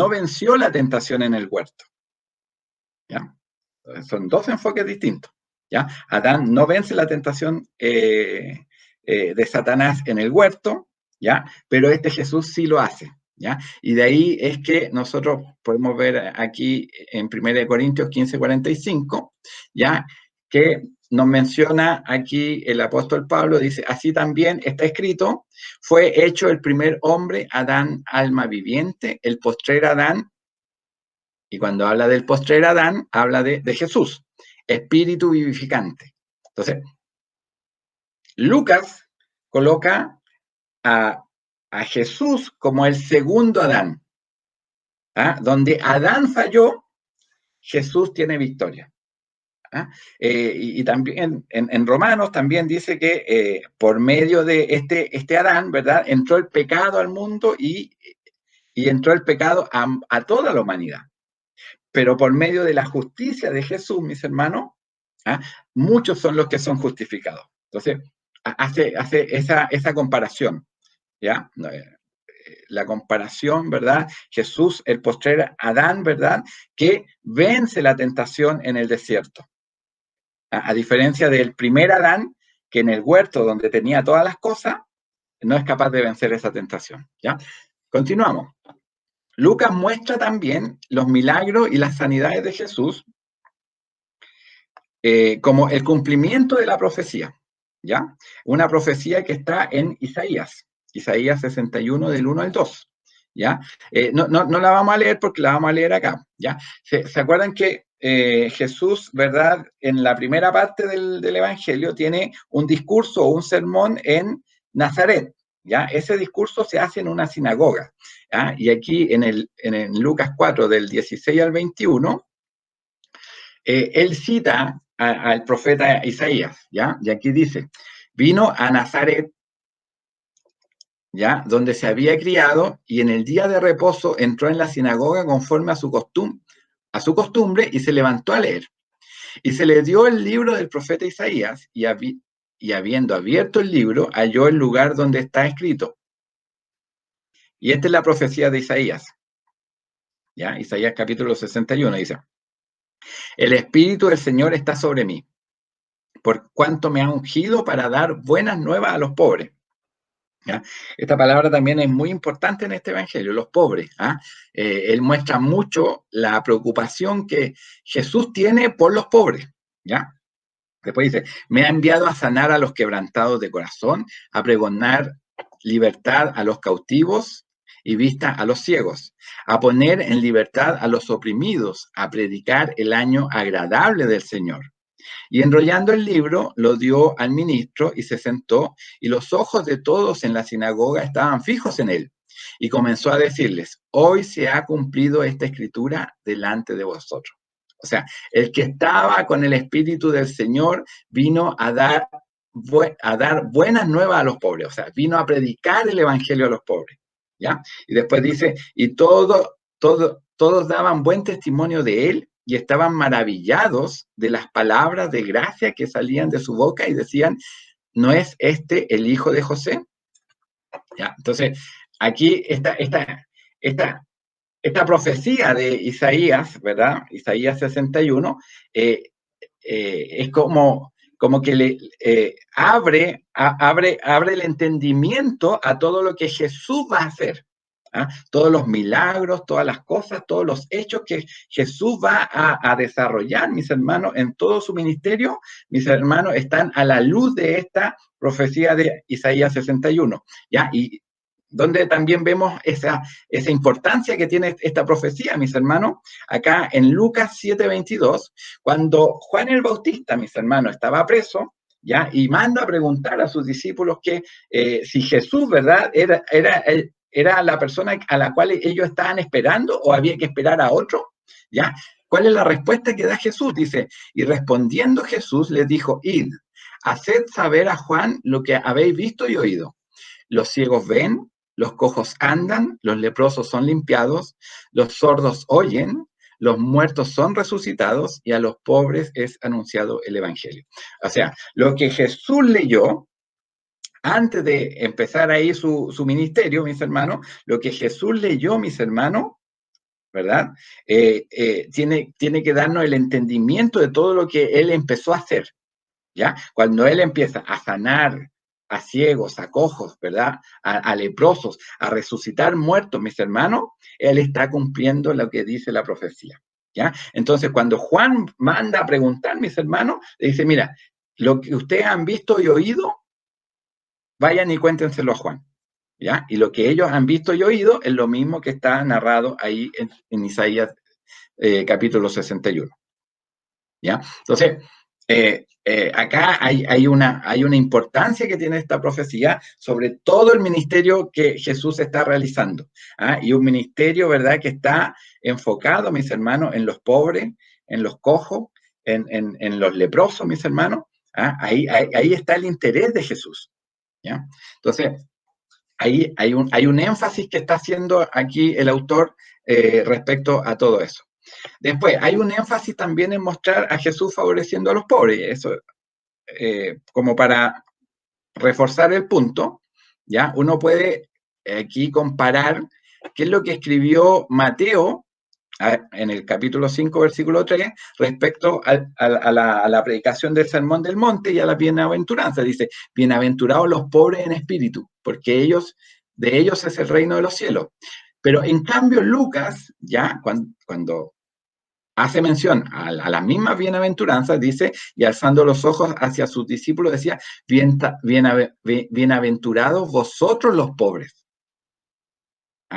venció la tentación en el huerto, ¿ya? Son dos enfoques distintos, ¿ya? Adán no vence la tentación de Satanás en el huerto, ¿ya? Pero este Jesús sí lo hace, ¿ya? Y de ahí es que nosotros podemos ver aquí en 1 Corintios 15:45, ¿ya?, que nos menciona aquí el apóstol Pablo, dice, así también está escrito, fue hecho el primer hombre, Adán, alma viviente, el postrer Adán, y cuando habla del postrer Adán, habla de Jesús, espíritu vivificante. Entonces, Lucas coloca a Jesús como el segundo Adán, ¿ah? Donde Adán falló, Jesús tiene victoria. ¿Ah? Y también en Romanos también dice que por medio de este Adán, ¿verdad?, entró el pecado al mundo y entró el pecado a toda la humanidad. Pero por medio de la justicia de Jesús, mis hermanos, ¿ah?, muchos son los que son justificados. Entonces, hace esa comparación, ¿ya? La comparación, ¿verdad? Jesús, el postrer Adán, ¿verdad?, que vence la tentación en el desierto. A diferencia del primer Adán, que en el huerto donde tenía todas las cosas, no es capaz de vencer esa tentación, ¿ya? Continuamos. Lucas muestra también los milagros y las sanidades de Jesús como el cumplimiento de la profecía, ¿ya? Una profecía que está en Isaías 61 del 1 al 2, ¿ya? No la vamos a leer porque la vamos a leer acá, ¿ya? ¿Se acuerdan que Jesús, ¿verdad? En la primera parte del Evangelio tiene un discurso o un sermón en Nazaret, ¿ya? Ese discurso se hace en una sinagoga, ¿ya? Y aquí en Lucas 4, del 16 al 21, él cita al profeta Isaías, ¿ya? Y aquí dice, vino a Nazaret, ¿ya? Donde se había criado, y en el día de reposo entró en la sinagoga conforme a su costumbre y se levantó a leer. Y se le dio el libro del profeta Isaías, y habiendo abierto el libro, halló el lugar donde está escrito. Y esta es la profecía de Isaías, ¿ya? Isaías capítulo 61 dice, el Espíritu del Señor está sobre mí, por cuanto me ha ungido para dar buenas nuevas a los pobres. ¿Ya? Esta palabra también es muy importante en este evangelio, los pobres. ¿Ah? Él muestra mucho la preocupación que Jesús tiene por los pobres. ¿Ya? Después dice, me ha enviado a sanar a los quebrantados de corazón, a pregonar libertad a los cautivos y vista a los ciegos, a poner en libertad a los oprimidos, a predicar el año agradable del Señor. Y enrollando el libro, lo dio al ministro y se sentó, y los ojos de todos en la sinagoga estaban fijos en él. Y comenzó a decirles, hoy se ha cumplido esta escritura delante de vosotros. O sea, el que estaba con el Espíritu del Señor vino a dar buenas nuevas a los pobres, o sea, vino a predicar el Evangelio a los pobres. ¿Ya? Y después dice, y todos daban buen testimonio de él, y estaban maravillados de las palabras de gracia que salían de su boca y decían, ¿no es este el hijo de José? ¿Ya? Entonces, aquí esta profecía de Isaías, ¿verdad? Isaías 61, es como que le abre el entendimiento a todo lo que Jesús va a hacer. ¿Ah? Todos los milagros, todas las cosas, todos los hechos que Jesús va a desarrollar, mis hermanos, en todo su ministerio, mis hermanos, están a la luz de esta profecía de Isaías 61, ¿ya? Y donde también vemos esa importancia que tiene esta profecía, mis hermanos, acá en Lucas 7:22, cuando Juan el Bautista, mis hermanos, estaba preso, ¿ya? Y manda a preguntar a sus discípulos que si Jesús, ¿verdad?, era la persona a la cual ellos estaban esperando o había que esperar a otro, ¿ya? ¿Cuál es la respuesta que da Jesús? Dice, y respondiendo Jesús les dijo, id, haced saber a Juan lo que habéis visto y oído. Los ciegos ven, los cojos andan, los leprosos son limpiados, los sordos oyen, los muertos son resucitados y a los pobres es anunciado el evangelio. O sea, lo que Jesús leyó, antes de empezar ahí su ministerio, mis hermanos, lo que Jesús leyó, mis hermanos, ¿verdad? Tiene que darnos el entendimiento de todo lo que él empezó a hacer, ¿ya? Cuando él empieza a sanar a ciegos, a cojos, ¿verdad? A leprosos, a resucitar muertos, mis hermanos, él está cumpliendo lo que dice la profecía, ¿ya? Entonces, cuando Juan manda a preguntar, mis hermanos, le dice, mira, lo que ustedes han visto y oído, vayan y cuéntenselo a Juan, ¿ya? Y lo que ellos han visto y oído es lo mismo que está narrado ahí en Isaías capítulo 61, ¿ya? Entonces, acá hay una importancia que tiene esta profecía sobre todo el ministerio que Jesús está realizando, ¿ah? Y un ministerio, ¿verdad?, que está enfocado, mis hermanos, en los pobres, en los cojos, en los leprosos, mis hermanos, ¿ah? Ahí está el interés de Jesús, ¿ya? Entonces, ahí hay un énfasis que está haciendo aquí el autor respecto a todo eso. Después, hay un énfasis también en mostrar a Jesús favoreciendo a los pobres, eso como para reforzar el punto, ¿ya? Uno puede aquí comparar qué es lo que escribió Mateo en el capítulo 5, versículo 3, respecto a la predicación del Sermón del Monte y a la bienaventuranza. Dice, bienaventurados los pobres en espíritu, porque de ellos es el reino de los cielos. Pero en cambio Lucas, ya cuando hace mención a las mismas bienaventuranzas, dice, y alzando los ojos hacia sus discípulos, decía, bienaventurados vosotros los pobres.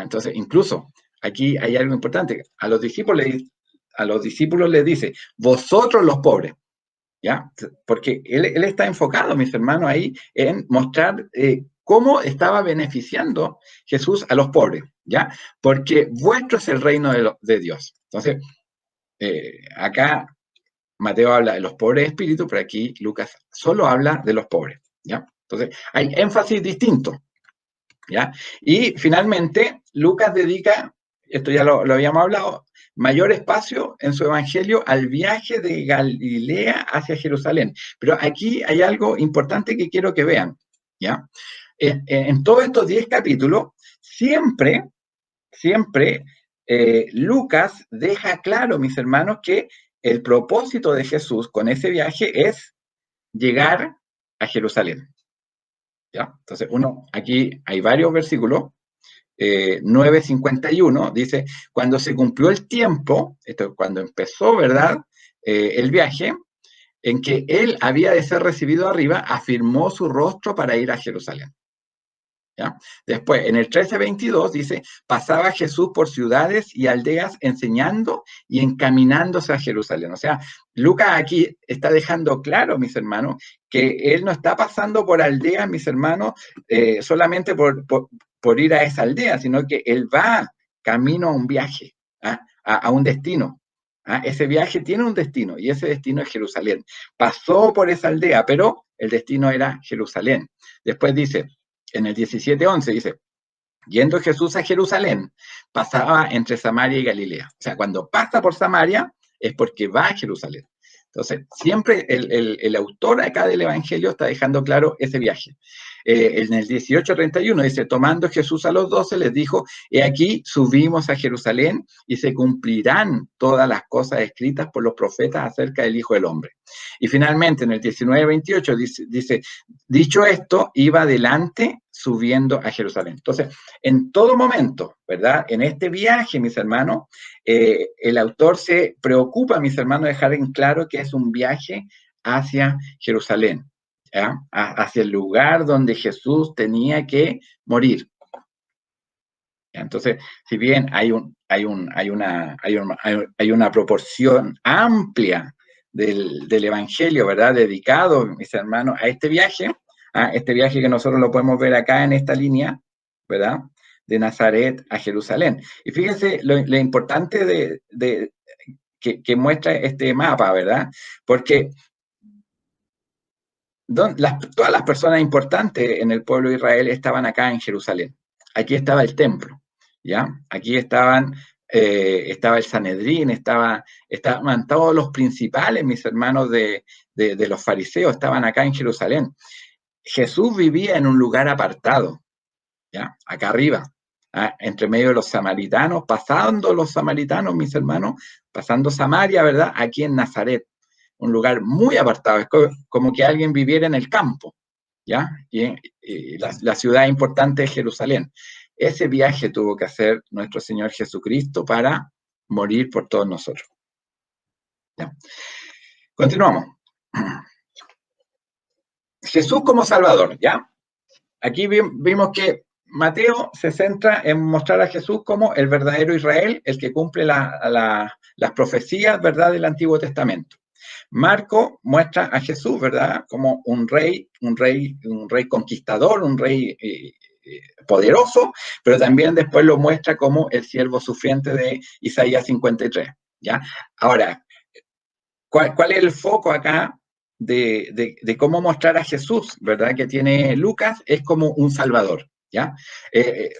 Entonces, incluso, aquí hay algo importante. A los discípulos les dice, vosotros los pobres, ¿ya? Porque él está enfocado, mis hermanos, ahí en mostrar cómo estaba beneficiando Jesús a los pobres, ¿ya? Porque vuestro es el reino de Dios. Entonces, acá Mateo habla de los pobres de espíritu, pero aquí Lucas solo habla de los pobres, ¿ya? Entonces, hay énfasis distinto, ¿ya? Y finalmente, Lucas dedica, esto ya lo habíamos hablado, mayor espacio en su evangelio al viaje de Galilea hacia Jerusalén. Pero aquí hay algo importante que quiero que vean, ¿ya? En todos estos 10 capítulos, siempre Lucas deja claro, mis hermanos, que el propósito de Jesús con ese viaje es llegar a Jerusalén. ¿Ya? Entonces, aquí hay varios versículos. 9:51 dice, cuando se cumplió el tiempo, esto cuando empezó, ¿verdad? El viaje, en que él había de ser recibido arriba, afirmó su rostro para ir a Jerusalén. ¿Ya? Después, en el 13:22 dice, pasaba Jesús por ciudades y aldeas enseñando y encaminándose a Jerusalén. O sea, Lucas aquí está dejando claro, mis hermanos, que él no está pasando por aldeas, mis hermanos, solamente por ir a esa aldea, sino que él va camino a un viaje, a un destino. Ese viaje tiene un destino y ese destino es Jerusalén. Pasó por esa aldea, pero el destino era Jerusalén. Después dice, en el 17:11 dice, yendo Jesús a Jerusalén, pasaba entre Samaria y Galilea. O sea, cuando pasa por Samaria es porque va a Jerusalén. Entonces, siempre el autor acá del Evangelio está dejando claro ese viaje. En el 18:31 dice, tomando Jesús a los 12, les dijo, he aquí subimos a Jerusalén y se cumplirán todas las cosas escritas por los profetas acerca del Hijo del Hombre. Y finalmente, en el 19:28 dice, dicho esto, iba adelante subiendo a Jerusalén. Entonces, en todo momento, ¿verdad? En este viaje, mis hermanos, el autor se preocupa, mis hermanos, de dejar en claro que es un viaje hacia Jerusalén, ¿ya? Hacia el lugar donde Jesús tenía que morir. Entonces, si bien hay una proporción amplia del Evangelio, ¿verdad? Dedicado, mis hermanos, a este viaje que nosotros lo podemos ver acá en esta línea, ¿verdad? De Nazaret a Jerusalén. Y fíjense lo importante que muestra este mapa, ¿verdad? Porque todas las personas importantes en el pueblo de Israel estaban acá en Jerusalén. Aquí estaba el templo, ¿ya? Aquí estaba el Sanedrín, estaban todos los principales, mis hermanos de los fariseos, estaban acá en Jerusalén. Jesús vivía en un lugar apartado, ¿ya? Acá arriba, entre medio de los samaritanos, pasando los samaritanos, mis hermanos, pasando Samaria, ¿verdad? Aquí en Nazaret, un lugar muy apartado, es como que alguien viviera en el campo, ¿ya? Y la ciudad importante es Jerusalén. Ese viaje tuvo que hacer nuestro Señor Jesucristo para morir por todos nosotros. ¿Ya? Continuamos. Jesús como Salvador, ¿ya? Aquí vimos que Mateo se centra en mostrar a Jesús como el verdadero Israel, el que cumple las profecías, ¿verdad?, del Antiguo Testamento. Marco muestra a Jesús, ¿verdad?, como un rey conquistador, un rey poderoso, pero también después lo muestra como el siervo sufriente de Isaías 53, ¿ya? Ahora, ¿cuál es el foco acá de cómo mostrar a Jesús, ¿verdad?, que tiene Lucas? Es como un salvador, ¿ya?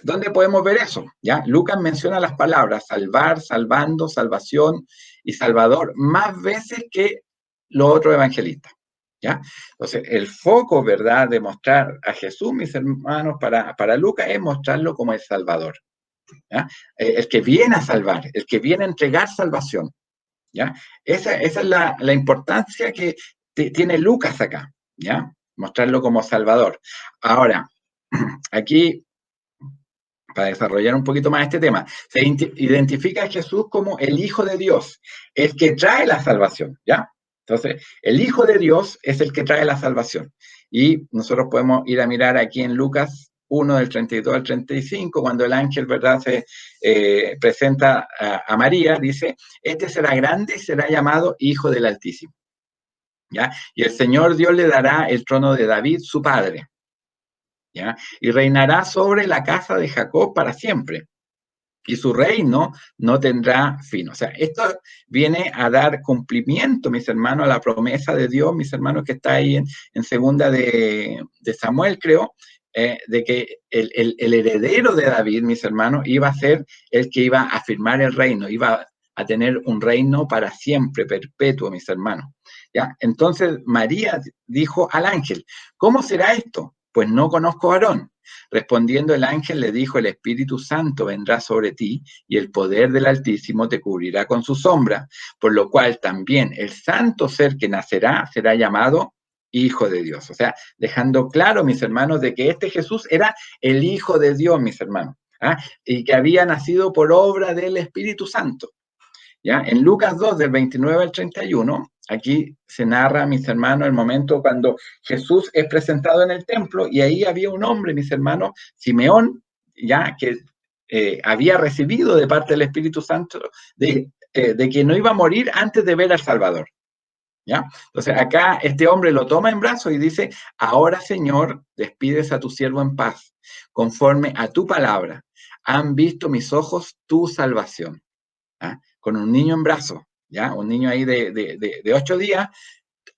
¿Dónde podemos ver eso? ¿Ya? Lucas menciona las palabras salvar, salvando, salvación y salvador más veces que los otros evangelistas, ¿ya? Entonces, el foco, ¿verdad?, de mostrar a Jesús, mis hermanos, para Lucas es mostrarlo como el salvador, ¿ya? El que viene a salvar, el que viene a entregar salvación, ¿ya? Esa es la importancia que tiene Lucas acá, ¿ya? Mostrarlo como salvador. Ahora, aquí, para desarrollar un poquito más este tema, se identifica a Jesús como el Hijo de Dios, el que trae la salvación, ¿ya? Entonces, el Hijo de Dios es el que trae la salvación. Y nosotros podemos ir a mirar aquí en Lucas 1 del 32 al 35, cuando el ángel, ¿verdad?, se presenta a María, dice, este será grande y será llamado Hijo del Altísimo, ¿ya? Y el Señor Dios le dará el trono de David, su padre, ¿ya? Y reinará sobre la casa de Jacob para siempre, y su reino no tendrá fin. O sea, esto viene a dar cumplimiento, mis hermanos, a la promesa de Dios, mis hermanos, que está ahí en segunda de Samuel, creo, de que el heredero de David, mis hermanos, iba a ser el que iba a firmar el reino, iba a tener un reino para siempre, perpetuo, mis hermanos. ¿Ya? Entonces María dijo al ángel, ¿cómo será esto? Pues no conozco varón. Respondiendo el ángel le dijo, el Espíritu Santo vendrá sobre ti y el poder del Altísimo te cubrirá con su sombra, por lo cual también el santo ser que nacerá será llamado Hijo de Dios. O sea, dejando claro, mis hermanos, de que este Jesús era el Hijo de Dios, mis hermanos, ¿ah? Y que había nacido por obra del Espíritu Santo. ¿Ya? En Lucas 2, del 29 al 31, aquí se narra, mis hermanos, el momento cuando Jesús es presentado en el templo y ahí había un hombre, mis hermanos, Simeón, ya que había recibido de parte del Espíritu Santo de que no iba a morir antes de ver al Salvador. ¿Ya? Entonces acá este hombre lo toma en brazos y dice, ahora Señor, despides a tu siervo en paz, conforme a tu palabra. Han visto mis ojos tu salvación. ¿Ah? Con un niño en brazos, ¿ya? Un niño ahí de 8 días,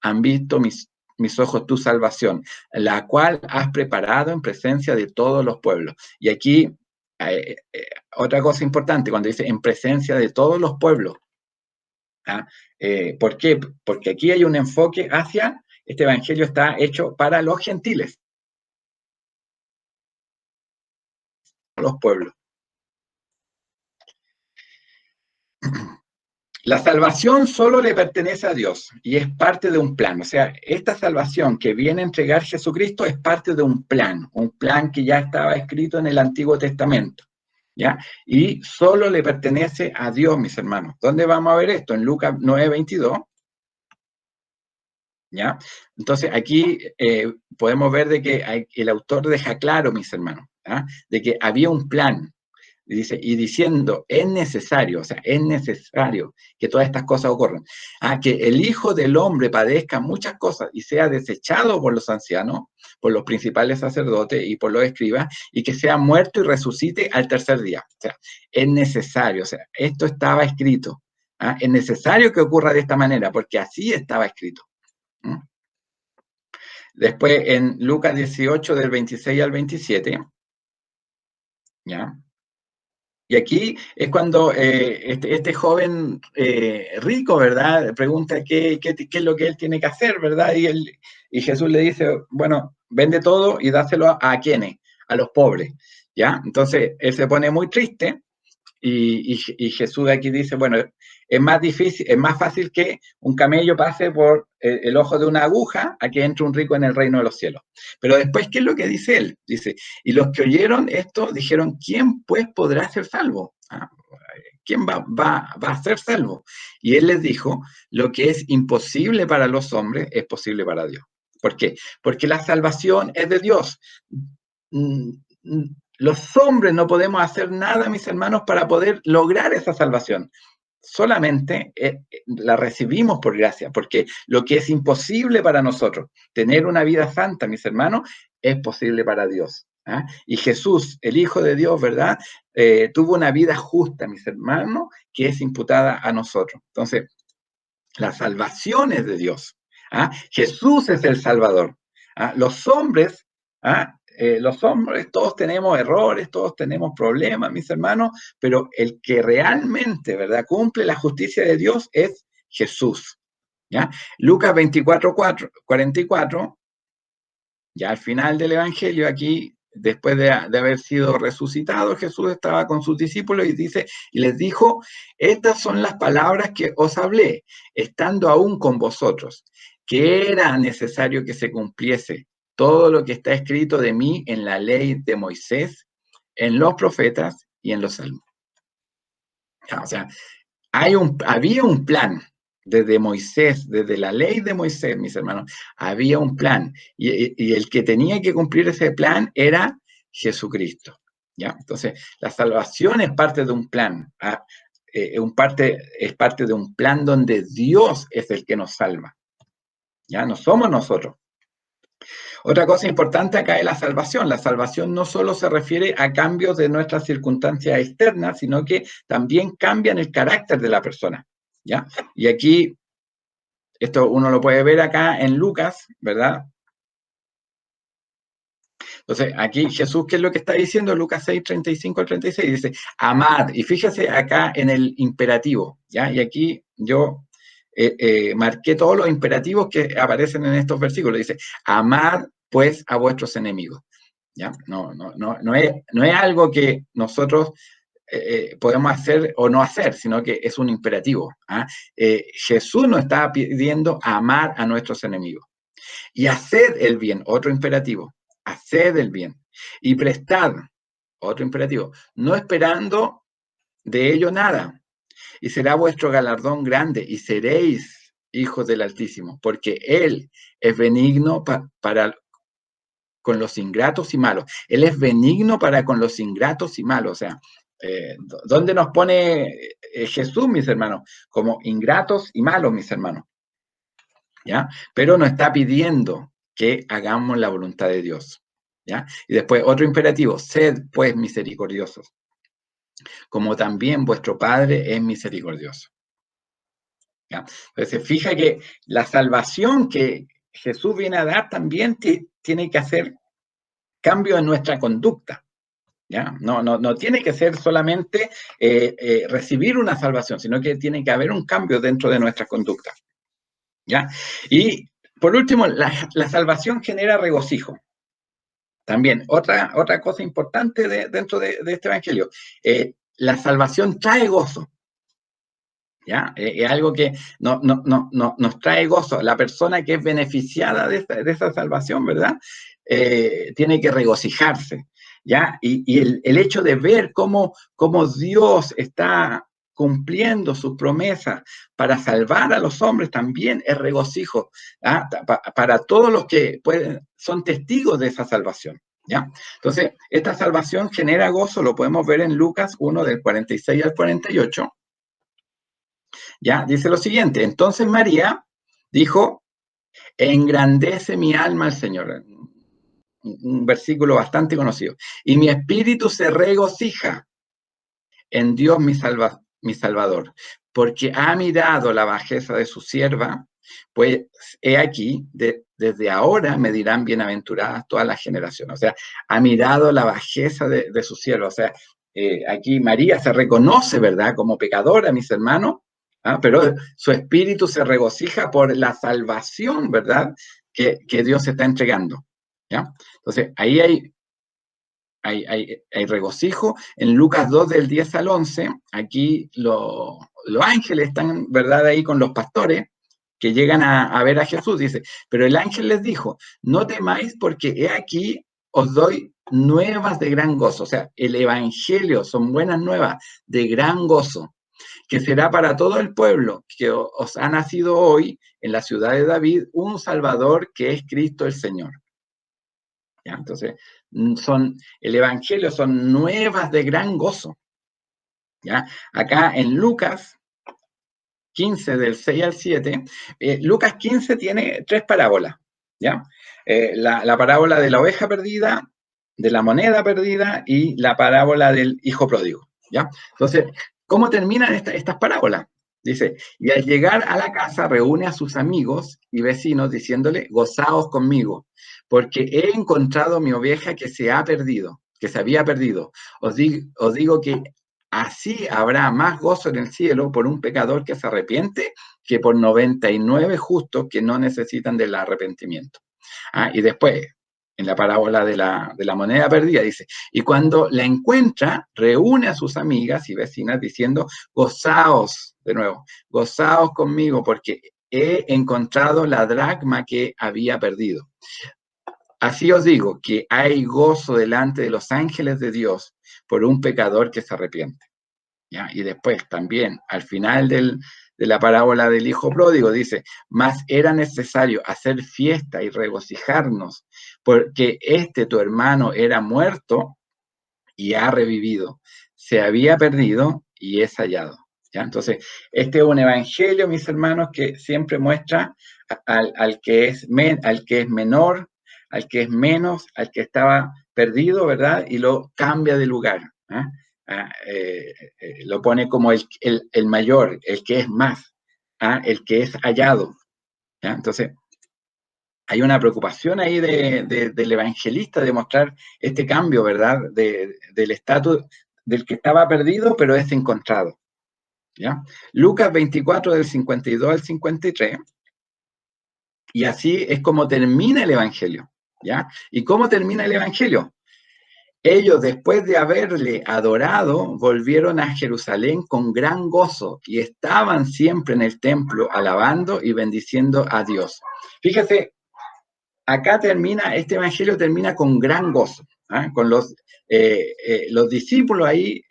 han visto mis ojos tu salvación, la cual has preparado en presencia de todos los pueblos. Y aquí, otra cosa importante, cuando dice en presencia de todos los pueblos. ¿Ah? ¿Por qué? Porque aquí hay un enfoque hacia, este evangelio está hecho para los gentiles, los pueblos. La salvación solo le pertenece a Dios y es parte de un plan. O sea, esta salvación que viene a entregar Jesucristo es parte de un plan que ya estaba escrito en el Antiguo Testamento, ¿ya? Y solo le pertenece a Dios, mis hermanos. ¿Dónde vamos a ver esto? En Lucas 9:22, ¿ya? Entonces, aquí podemos ver de que el autor deja claro, mis hermanos, ¿ya? De que había un plan. Dice, y diciendo, es necesario, o sea, es necesario que todas estas cosas ocurran. Que el Hijo del Hombre padezca muchas cosas y sea desechado por los ancianos, por los principales sacerdotes y por los escribas, y que sea muerto y resucite al tercer día. O sea, es necesario, o sea, esto estaba escrito. Es necesario que ocurra de esta manera, porque así estaba escrito. Después, en Lucas 18, del 26 al 27, ¿ya? Y aquí es cuando este joven rico, ¿verdad? Pregunta qué es lo que él tiene que hacer, ¿verdad? Y Jesús le dice, bueno, vende todo y dáselo a quienes, a los pobres, ¿ya? Entonces, él se pone muy triste y Jesús aquí dice, bueno, es más fácil que un camello pase por el ojo de una aguja a que entre un rico en el reino de los cielos. Pero después, ¿qué es lo que dice él? Dice, y los que oyeron esto dijeron, ¿quién pues podrá ser salvo? ¿Quién va a ser salvo? Y él les dijo, lo que es imposible para los hombres es posible para Dios. ¿Por qué? Porque la salvación es de Dios. Los hombres no podemos hacer nada, mis hermanos, para poder lograr esa salvación. Solamente la recibimos por gracia, porque lo que es imposible para nosotros, tener una vida santa, mis hermanos, es posible para Dios. Y Jesús, el Hijo de Dios, ¿verdad? Tuvo una vida justa, mis hermanos, que es imputada a nosotros. Entonces, la salvación es de Dios. Jesús es el Salvador. Los hombres todos tenemos errores, todos tenemos problemas, mis hermanos, pero el que realmente, ¿verdad?, cumple la justicia de Dios es Jesús. ¿Ya? Lucas 24:44, ya al final del Evangelio, aquí, después de haber sido resucitado, Jesús estaba con sus discípulos y les dijo, estas son las palabras que os hablé, estando aún con vosotros, que era necesario que se cumpliese todo lo que está escrito de mí en la ley de Moisés, en los profetas y en los salmos. O sea, había un plan desde Moisés, desde la ley de Moisés, mis hermanos, había un plan. Y el que tenía que cumplir ese plan era Jesucristo. ¿Ya? Entonces, la salvación es parte de un plan, es parte de un plan donde Dios es el que nos salva. ¿Ya? No somos nosotros. Otra cosa importante acá es la salvación. La salvación no solo se refiere a cambios de nuestras circunstancias externas, sino que también cambian el carácter de la persona. ¿Ya? Y aquí, esto uno lo puede ver acá en Lucas, ¿verdad? Entonces, aquí Jesús, ¿qué es lo que está diciendo? Lucas 6, 35 al 36, dice, amad. Y fíjese acá en el imperativo, ¿ya? Y aquí yo marqué todos los imperativos que aparecen en estos versículos. Dice, amad pues a vuestros enemigos, ¿ya? No es algo que nosotros podemos hacer o no hacer, sino que es un imperativo. ¿Ah? Jesús nos está pidiendo amar a nuestros enemigos. Y haced el bien, otro imperativo. Haced el bien. Y prestad, otro imperativo. No esperando de ello nada. Y será vuestro galardón grande y seréis hijos del Altísimo, porque Él es benigno para con los ingratos y malos. Él es benigno para con los ingratos y malos. O sea, ¿dónde nos pone Jesús, mis hermanos? Como ingratos y malos, mis hermanos. ¿Ya? Pero nos está pidiendo que hagamos la voluntad de Dios. ¿Ya? Y después otro imperativo, sed pues misericordiosos, como también vuestro Padre es misericordioso. ¿Ya? Entonces se fija que la salvación que Jesús viene a dar también tiene que hacer cambio en nuestra conducta. ¿Ya? No tiene que ser solamente recibir una salvación, sino que tiene que haber un cambio dentro de nuestra conducta. ¿Ya? Y por último, la salvación genera regocijo. También, otra cosa importante dentro de este evangelio, la salvación trae gozo. ¿Ya? Es algo que nos trae gozo. La persona que es beneficiada de esa salvación, ¿verdad? Tiene que regocijarse. ¿Ya? Y el hecho de ver cómo Dios está cumpliendo sus promesas para salvar a los hombres también es regocijo, ¿ya? Para todos los que son testigos de esa salvación. ¿Ya? Entonces, esta salvación genera gozo, lo podemos ver en Lucas 1 del 46 al 48. ¿Ya? Dice lo siguiente, entonces María dijo, engrandece mi alma al Señor. Un versículo bastante conocido. Y mi espíritu se regocija en Dios mi Salvador, porque ha mirado la bajeza de su sierva, pues he aquí, desde ahora me dirán bienaventuradas todas las generaciones. O sea, ha mirado la bajeza de su sierva. O sea, aquí María se reconoce, ¿verdad?, como pecadora, mis hermanos, pero su espíritu se regocija por la salvación, ¿verdad?, que Dios está entregando. ¿Ya? Entonces, ahí hay regocijo. En Lucas 2 del 10 al 11, aquí los ángeles están, ¿verdad?, ahí con los pastores que llegan a ver a Jesús. Dice, pero el ángel les dijo, no temáis porque he aquí os doy nuevas de gran gozo. O sea, el evangelio son buenas nuevas de gran gozo, que será para todo el pueblo, que os ha nacido hoy en la ciudad de David un Salvador que es Cristo el Señor. ¿Ya? Entonces, el evangelio son nuevas de gran gozo. ¿Ya? Acá en Lucas 15, del 6 al 7, Lucas 15 tiene 3 parábolas. ¿Ya? La parábola de la oveja perdida, de la moneda perdida y la parábola del hijo pródigo. ¿Ya? Entonces, ¿cómo terminan estas parábolas? Dice, y al llegar a la casa reúne a sus amigos y vecinos diciéndole, gozaos conmigo, porque he encontrado mi oveja que se había perdido. Os digo que así habrá más gozo en el cielo por un pecador que se arrepiente que por 99 justos que no necesitan del arrepentimiento. Y después, en la parábola de la moneda perdida, dice, y cuando la encuentra, reúne a sus amigas y vecinas diciendo, gozaos, de nuevo, gozaos conmigo porque he encontrado la dracma que había perdido. Así os digo que hay gozo delante de los ángeles de Dios por un pecador que se arrepiente. ¿Ya? Y después también, al final de la parábola del hijo pródigo, dice, mas era necesario hacer fiesta y regocijarnos, porque tu hermano era muerto y ha revivido, se había perdido y es hallado. ¿Ya? Entonces, este es un evangelio, mis hermanos, que siempre muestra al que es menor, al que es menos, al que estaba perdido, ¿verdad? Y lo cambia de lugar. Lo pone como el mayor, el que es más, el que es hallado. ¿Ya? Entonces, hay una preocupación ahí del evangelista de mostrar este cambio, ¿verdad? Del estatus del que estaba perdido, pero es encontrado. ¿Ya? Lucas 24, del 52 al 53, y así es como termina el evangelio. ¿Ya? ¿Y cómo termina el evangelio? Ellos, después de haberle adorado, volvieron a Jerusalén con gran gozo y estaban siempre en el templo alabando y bendiciendo a Dios. Fíjese, acá este evangelio termina con gran gozo, con los discípulos ahí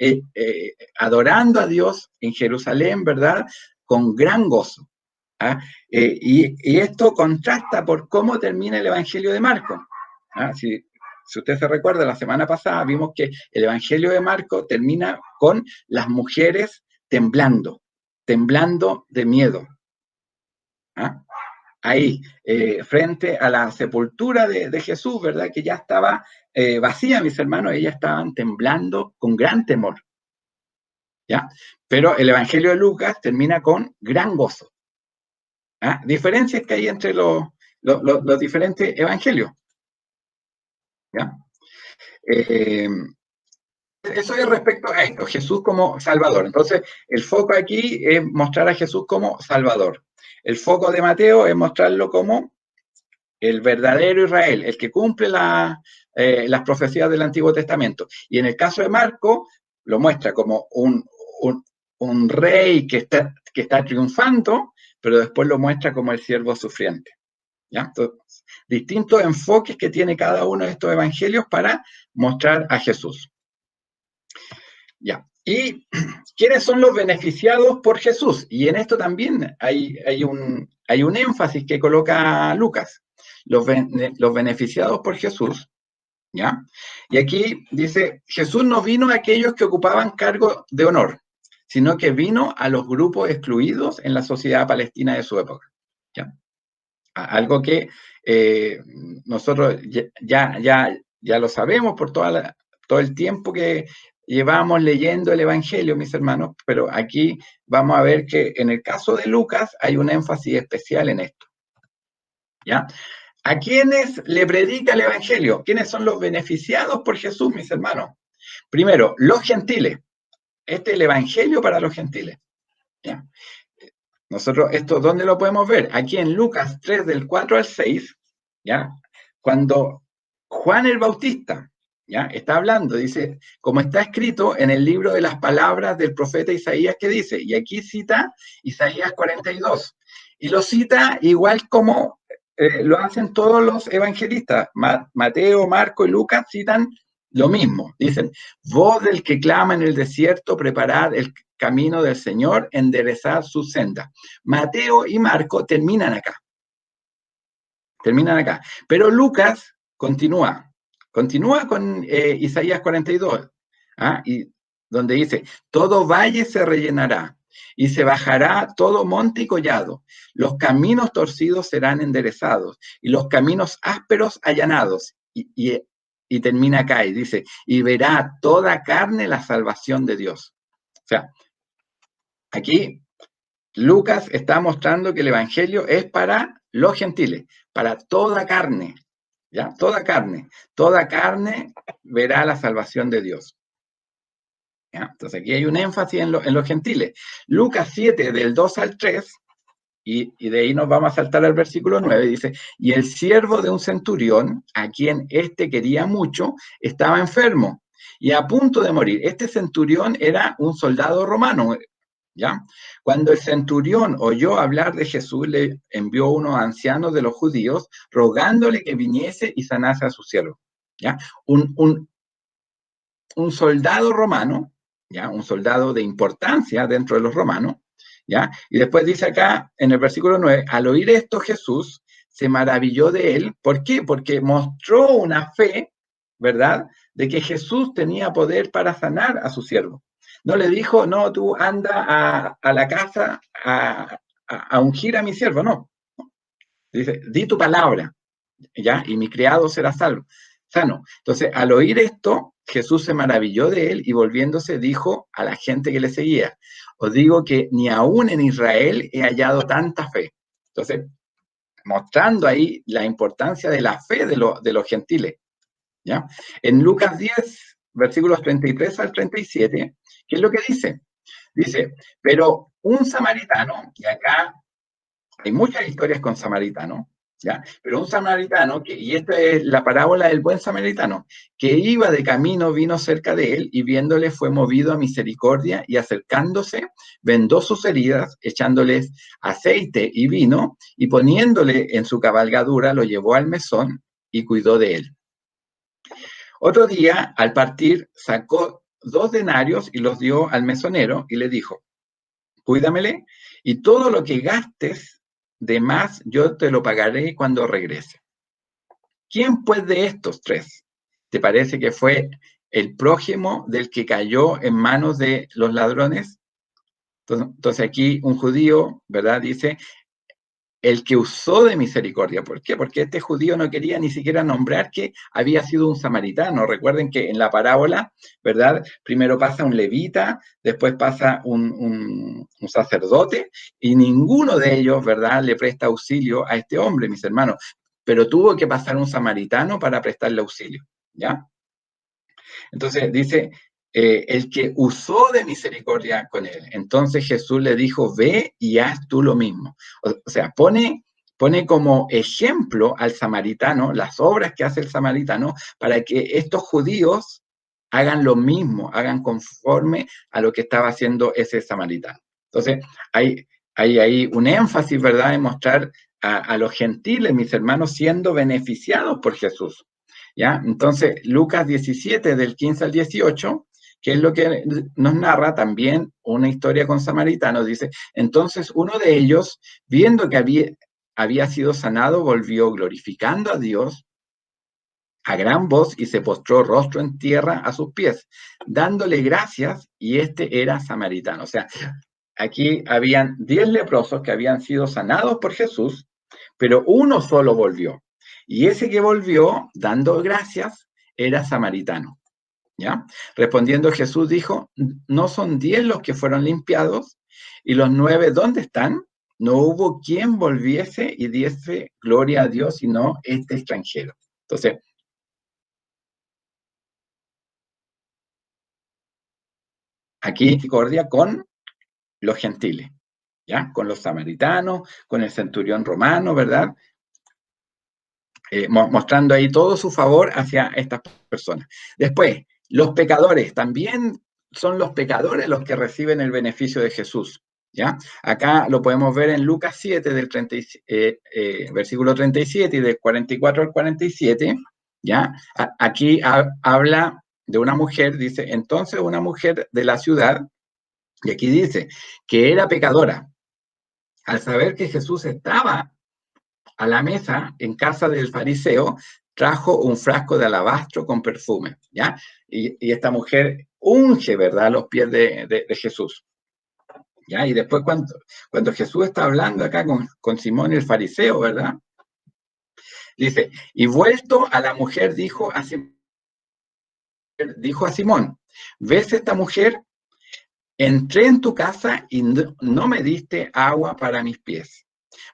adorando a Dios en Jerusalén, ¿verdad? Con gran gozo. Y esto contrasta por cómo termina el evangelio de Marcos. Si usted se recuerda, la semana pasada vimos que el evangelio de Marcos termina con las mujeres temblando de miedo. Ahí, frente a la sepultura de Jesús, ¿verdad? Que ya estaba vacía, mis hermanos, ellas estaban temblando con gran temor. ¿Ya? Pero el Evangelio de Lucas termina con gran gozo. Diferencias que hay entre los diferentes evangelios. ¿Ya? Eso es respecto a esto, Jesús como Salvador. Entonces, el foco aquí es mostrar a Jesús como Salvador. El foco de Mateo es mostrarlo como el verdadero Israel, el que cumple las profecías del Antiguo Testamento. Y en el caso de Marco, lo muestra como un rey que está triunfando, pero después lo muestra como el siervo sufriente. ¿Ya? Entonces, distintos enfoques que tiene cada uno de estos evangelios para mostrar a Jesús. ¿Ya? ¿Y quiénes son los beneficiados por Jesús? Y en esto también hay un énfasis que coloca Lucas. Los beneficiados por Jesús, ¿ya? Y aquí dice, Jesús no vino a aquellos que ocupaban cargos de honor, sino que vino a los grupos excluidos en la sociedad palestina de su época, ¿ya? Algo que nosotros ya lo sabemos por todo el tiempo que llevamos leyendo el Evangelio, mis hermanos, pero aquí vamos a ver que en el caso de Lucas hay un énfasis especial en esto, ¿ya? ¿A quiénes le predica el Evangelio? ¿Quiénes son los beneficiados por Jesús, mis hermanos? Primero, los gentiles. Este es el Evangelio para los gentiles. ¿Ya? Nosotros, esto, ¿dónde lo podemos ver? Aquí en Lucas 3, del 4 al 6, ¿ya? Cuando Juan el Bautista, ¿ya? Está hablando, dice, como está escrito en el libro de las palabras del profeta Isaías, que dice, y aquí cita Isaías 42, y lo cita igual como lo hacen todos los evangelistas. Mateo, Marco y Lucas citan lo mismo. Dicen, voz del que clama en el desierto, preparad el camino del Señor, enderezad su senda. Mateo y Marco terminan acá. Pero Lucas continúa con Isaías 42, y donde dice, todo valle se rellenará, y se bajará todo monte y collado. Los caminos torcidos serán enderezados, y los caminos ásperos allanados. Y termina acá y dice, y verá toda carne la salvación de Dios. O sea, aquí Lucas está mostrando que el Evangelio es para los gentiles, para toda carne, ¿ya? Toda carne verá la salvación de Dios. ¿Ya? Entonces aquí hay un énfasis en los gentiles. Lucas 7, del 2 al 3, y de ahí nos vamos a saltar al versículo 9, dice, y el siervo de un centurión, a quien éste quería mucho, estaba enfermo y a punto de morir. Este centurión era un soldado romano, ¿ya? Cuando el centurión oyó hablar de Jesús, le envió unos ancianos de los judíos, rogándole que viniese y sanase a su siervo, ¿ya? Un soldado romano, ¿ya? Un soldado de importancia dentro de los romanos, ¿ya? Y después dice acá, en el versículo 9, al oír esto Jesús se maravilló de él. ¿Por qué? Porque mostró una fe, ¿verdad?, de que Jesús tenía poder para sanar a su siervo. No le dijo, no, tú anda a la casa a ungir a mi siervo, no. Dice, di tu palabra, ¿ya? Y mi criado será salvo, sano. Entonces, al oír esto, Jesús se maravilló de él y volviéndose dijo a la gente que le seguía, os digo que ni aún en Israel he hallado tanta fe. Entonces, mostrando ahí la importancia de la fe de los gentiles, ¿ya? En Lucas 10, versículos 33 al 37, ¿qué es lo que dice? Dice, pero un samaritano, y acá hay muchas historias con samaritanos, ¿ya? Pero un samaritano, y esta es la parábola del buen samaritano, que iba de camino, vino cerca de él y viéndole fue movido a misericordia y acercándose, vendó sus heridas, echándoles aceite y vino y poniéndole en su cabalgadura, lo llevó al mesón y cuidó de él. Otro día, al partir, sacó 2 denarios y los dio al mesonero y le dijo, cuídamele y todo lo que gastes de más yo te lo pagaré cuando regrese. ¿Quién pues de estos 3 te parece que fue el prójimo del que cayó en manos de los ladrones? Entonces aquí un judío, ¿verdad?, dice, el que usó de misericordia. ¿Por qué? Porque este judío no quería ni siquiera nombrar que había sido un samaritano. Recuerden que en la parábola, ¿verdad?, primero pasa un levita, después pasa un sacerdote, y ninguno de ellos, ¿verdad?, le presta auxilio a este hombre, mis hermanos. Pero tuvo que pasar un samaritano para prestarle auxilio, ¿ya? Entonces dice, el que usó de misericordia con él. Entonces Jesús le dijo, ve y haz tú lo mismo. O sea, pone como ejemplo al samaritano, las obras que hace el samaritano, para que estos judíos hagan lo mismo, hagan conforme a lo que estaba haciendo ese samaritano. Entonces, hay un énfasis, ¿verdad?, en mostrar a los gentiles, mis hermanos, siendo beneficiados por Jesús. ¿Ya? Entonces, Lucas 17, del 15 al 18, que es lo que nos narra también una historia con samaritanos, dice, entonces uno de ellos, viendo que había sido sanado, volvió glorificando a Dios a gran voz y se postró rostro en tierra a sus pies, dándole gracias, y este era samaritano. O sea, aquí habían 10 leprosos que habían sido sanados por Jesús, pero uno solo volvió. Y ese que volvió, dando gracias, era samaritano, ¿ya? Respondiendo Jesús dijo, ¿no son 10 los que fueron limpiados? ¿Y los 9 dónde están? No hubo quien volviese y diese gloria a Dios, sino este extranjero. Entonces, aquí misericordia con los gentiles, ¿ya? Con los samaritanos, con el centurión romano, ¿verdad? Mostrando ahí todo su favor hacia estas personas. Después, los pecadores, también son los pecadores los que reciben el beneficio de Jesús, ¿ya? Acá lo podemos ver en Lucas 7, versículo 37 y del 44 al 47, ¿ya? Aquí habla de una mujer, dice, entonces una mujer de la ciudad, y aquí dice, que era pecadora, al saber que Jesús estaba a la mesa en casa del fariseo, trajo un frasco de alabastro con perfume, ¿ya? Y esta mujer unge, ¿verdad?, los pies de Jesús, ¿ya? Y después cuando Jesús está hablando acá con Simón el fariseo, ¿verdad?, dice, y vuelto a la mujer dijo a Simón, ¿ves esta mujer? Entré en tu casa y no me diste agua para mis pies,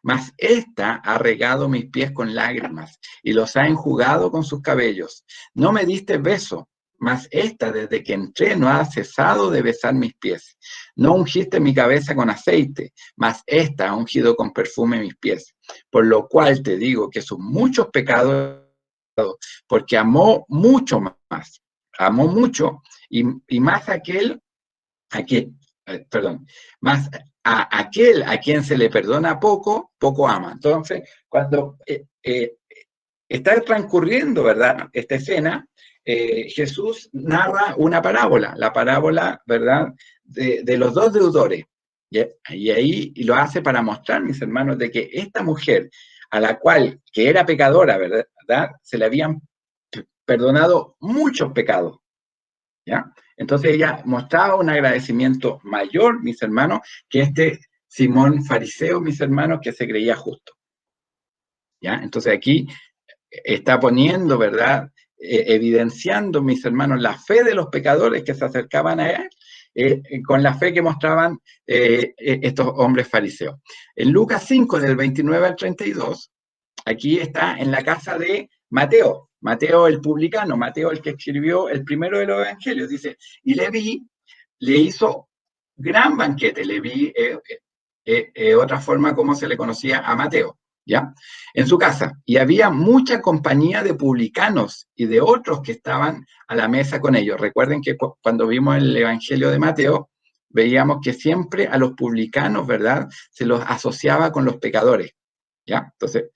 mas ésta ha regado mis pies con lágrimas y los ha enjugado con sus cabellos. No me diste beso, mas ésta desde que entré no ha cesado de besar mis pies. No ungiste mi cabeza con aceite, mas ésta ha ungido con perfume mis pies. Por lo cual te digo que sus muchos pecados, porque amó mucho más, amó mucho y más más a aquel a quien se le perdona poco, poco ama. Entonces, cuando está transcurriendo, ¿verdad?, esta escena, Jesús narra una parábola, la parábola, ¿verdad?, de los 2 deudores. Y ahí lo hace para mostrar, mis hermanos, de que esta mujer, a la cual, que era pecadora, ¿verdad? Se le habían perdonado muchos pecados, ¿ya? Entonces ella mostraba un agradecimiento mayor, mis hermanos, que este Simón fariseo, mis hermanos, que se creía justo, ¿ya? Entonces aquí está poniendo, ¿verdad? Evidenciando, mis hermanos, la fe de los pecadores que se acercaban a él, con la fe que mostraban estos hombres fariseos. En Lucas 5, del 29 al 32, aquí está en la casa de Mateo, Mateo el publicano, Mateo el que escribió el primero de los evangelios, dice, y Leví le hizo gran banquete, Leví, otra forma como se le conocía a Mateo, ¿ya? En su casa, y había mucha compañía de publicanos y de otros que estaban a la mesa con ellos. Recuerden que cuando vimos el evangelio de Mateo, veíamos que siempre a los publicanos, ¿verdad?, se los asociaba con los pecadores, ¿ya? Entonces,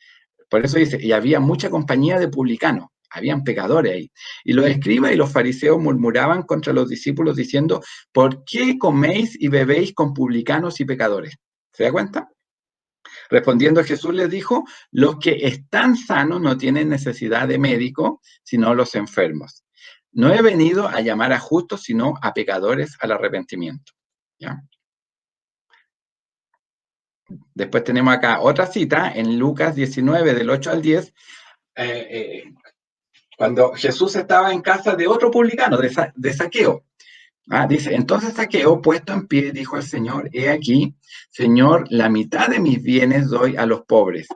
por eso dice, y había mucha compañía de publicanos, habían pecadores ahí. Y los escribas y los fariseos murmuraban contra los discípulos diciendo, ¿por qué coméis y bebéis con publicanos y pecadores? ¿Se da cuenta? Respondiendo Jesús les dijo, los que están sanos no tienen necesidad de médico, sino los enfermos. No he venido a llamar a justos, sino a pecadores al arrepentimiento. ¿Ya? Después tenemos acá otra cita en Lucas 19, del 8 al 10, cuando Jesús estaba en casa de otro publicano, de Zaqueo. Dice, entonces Zaqueo, puesto en pie, dijo al Señor, he aquí, Señor, la mitad de mis bienes doy a los pobres,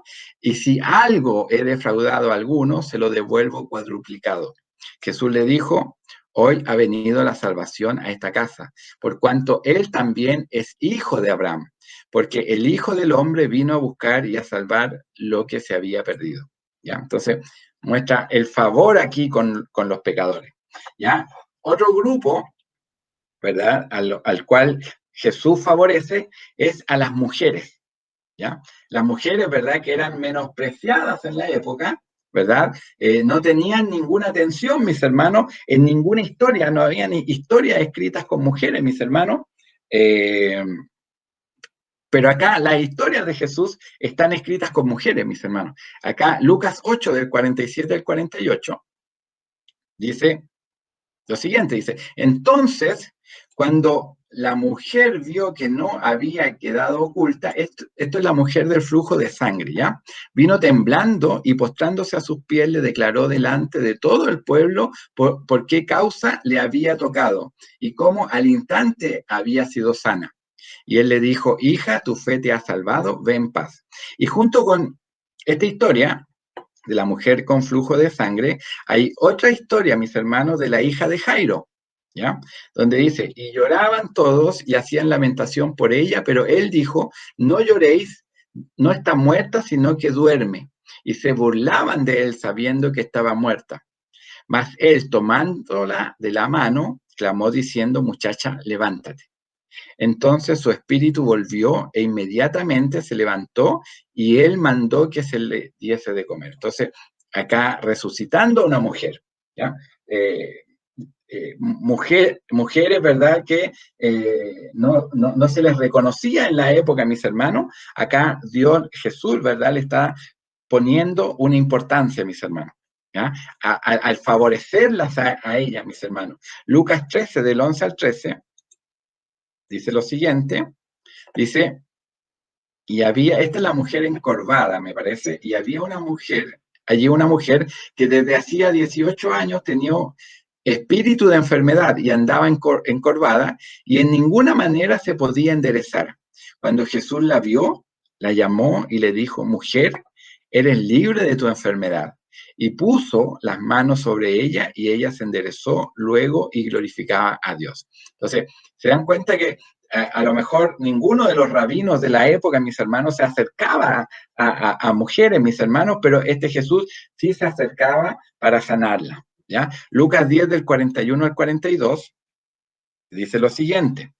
y si algo he defraudado a alguno, se lo devuelvo cuadruplicado. Jesús le dijo, hoy ha venido la salvación a esta casa, por cuanto él también es hijo de Abraham, porque el Hijo del Hombre vino a buscar y a salvar lo que se había perdido. ¿Ya? Entonces, muestra el favor aquí con los pecadores. ¿Ya? Otro grupo, ¿verdad?, al cual Jesús favorece es a las mujeres, ¿ya? Las mujeres, ¿verdad?, que eran menospreciadas en la época, ¿verdad? No tenían ninguna atención, mis hermanos, en ninguna historia, no había ni historias escritas con mujeres, mis hermanos. Pero acá las historias de Jesús están escritas con mujeres, mis hermanos. Acá Lucas 8, del 47 al 48, dice lo siguiente, dice, entonces, cuando la mujer vio que no había quedado oculta, esto es la mujer del flujo de sangre, ¿ya? Vino temblando y postrándose a sus pies le declaró delante de todo el pueblo por qué causa le había tocado y cómo al instante había sido sana. Y él le dijo, hija, tu fe te ha salvado, ve en paz. Y junto con esta historia de la mujer con flujo de sangre, hay otra historia, mis hermanos, de la hija de Jairo, ¿ya? Donde dice, y lloraban todos y hacían lamentación por ella, pero él dijo, no lloréis, no está muerta, sino que duerme. Y se burlaban de él sabiendo que estaba muerta. Mas él, tomándola de la mano, clamó diciendo, muchacha, levántate. Entonces su espíritu volvió e inmediatamente se levantó y él mandó que se le diese de comer. Entonces, acá resucitando a una mujer, ¿ya? Mujeres, ¿verdad?, que no se les reconocía en la época, mis hermanos. Acá Dios, Jesús, ¿verdad?, le está poniendo una importancia, mis hermanos, ¿ya? Al favorecerlas a ellas, mis hermanos. Lucas 13, del 11 al 13, dice lo siguiente, dice, y había, esta es la mujer encorvada, me parece, y había una mujer, allí una mujer que desde hacía 18 años tenía espíritu de enfermedad y andaba encorvada y en ninguna manera se podía enderezar. Cuando Jesús la vio, la llamó y le dijo, mujer, eres libre de tu enfermedad. Y puso las manos sobre ella y ella se enderezó luego y glorificaba a Dios. Entonces, se dan cuenta que a lo mejor ninguno de los rabinos de la época, mis hermanos, se acercaba a mujeres, mis hermanos, pero este Jesús sí se acercaba para sanarla, ¿ya? Lucas 10, del 41 al 42, dice lo siguiente.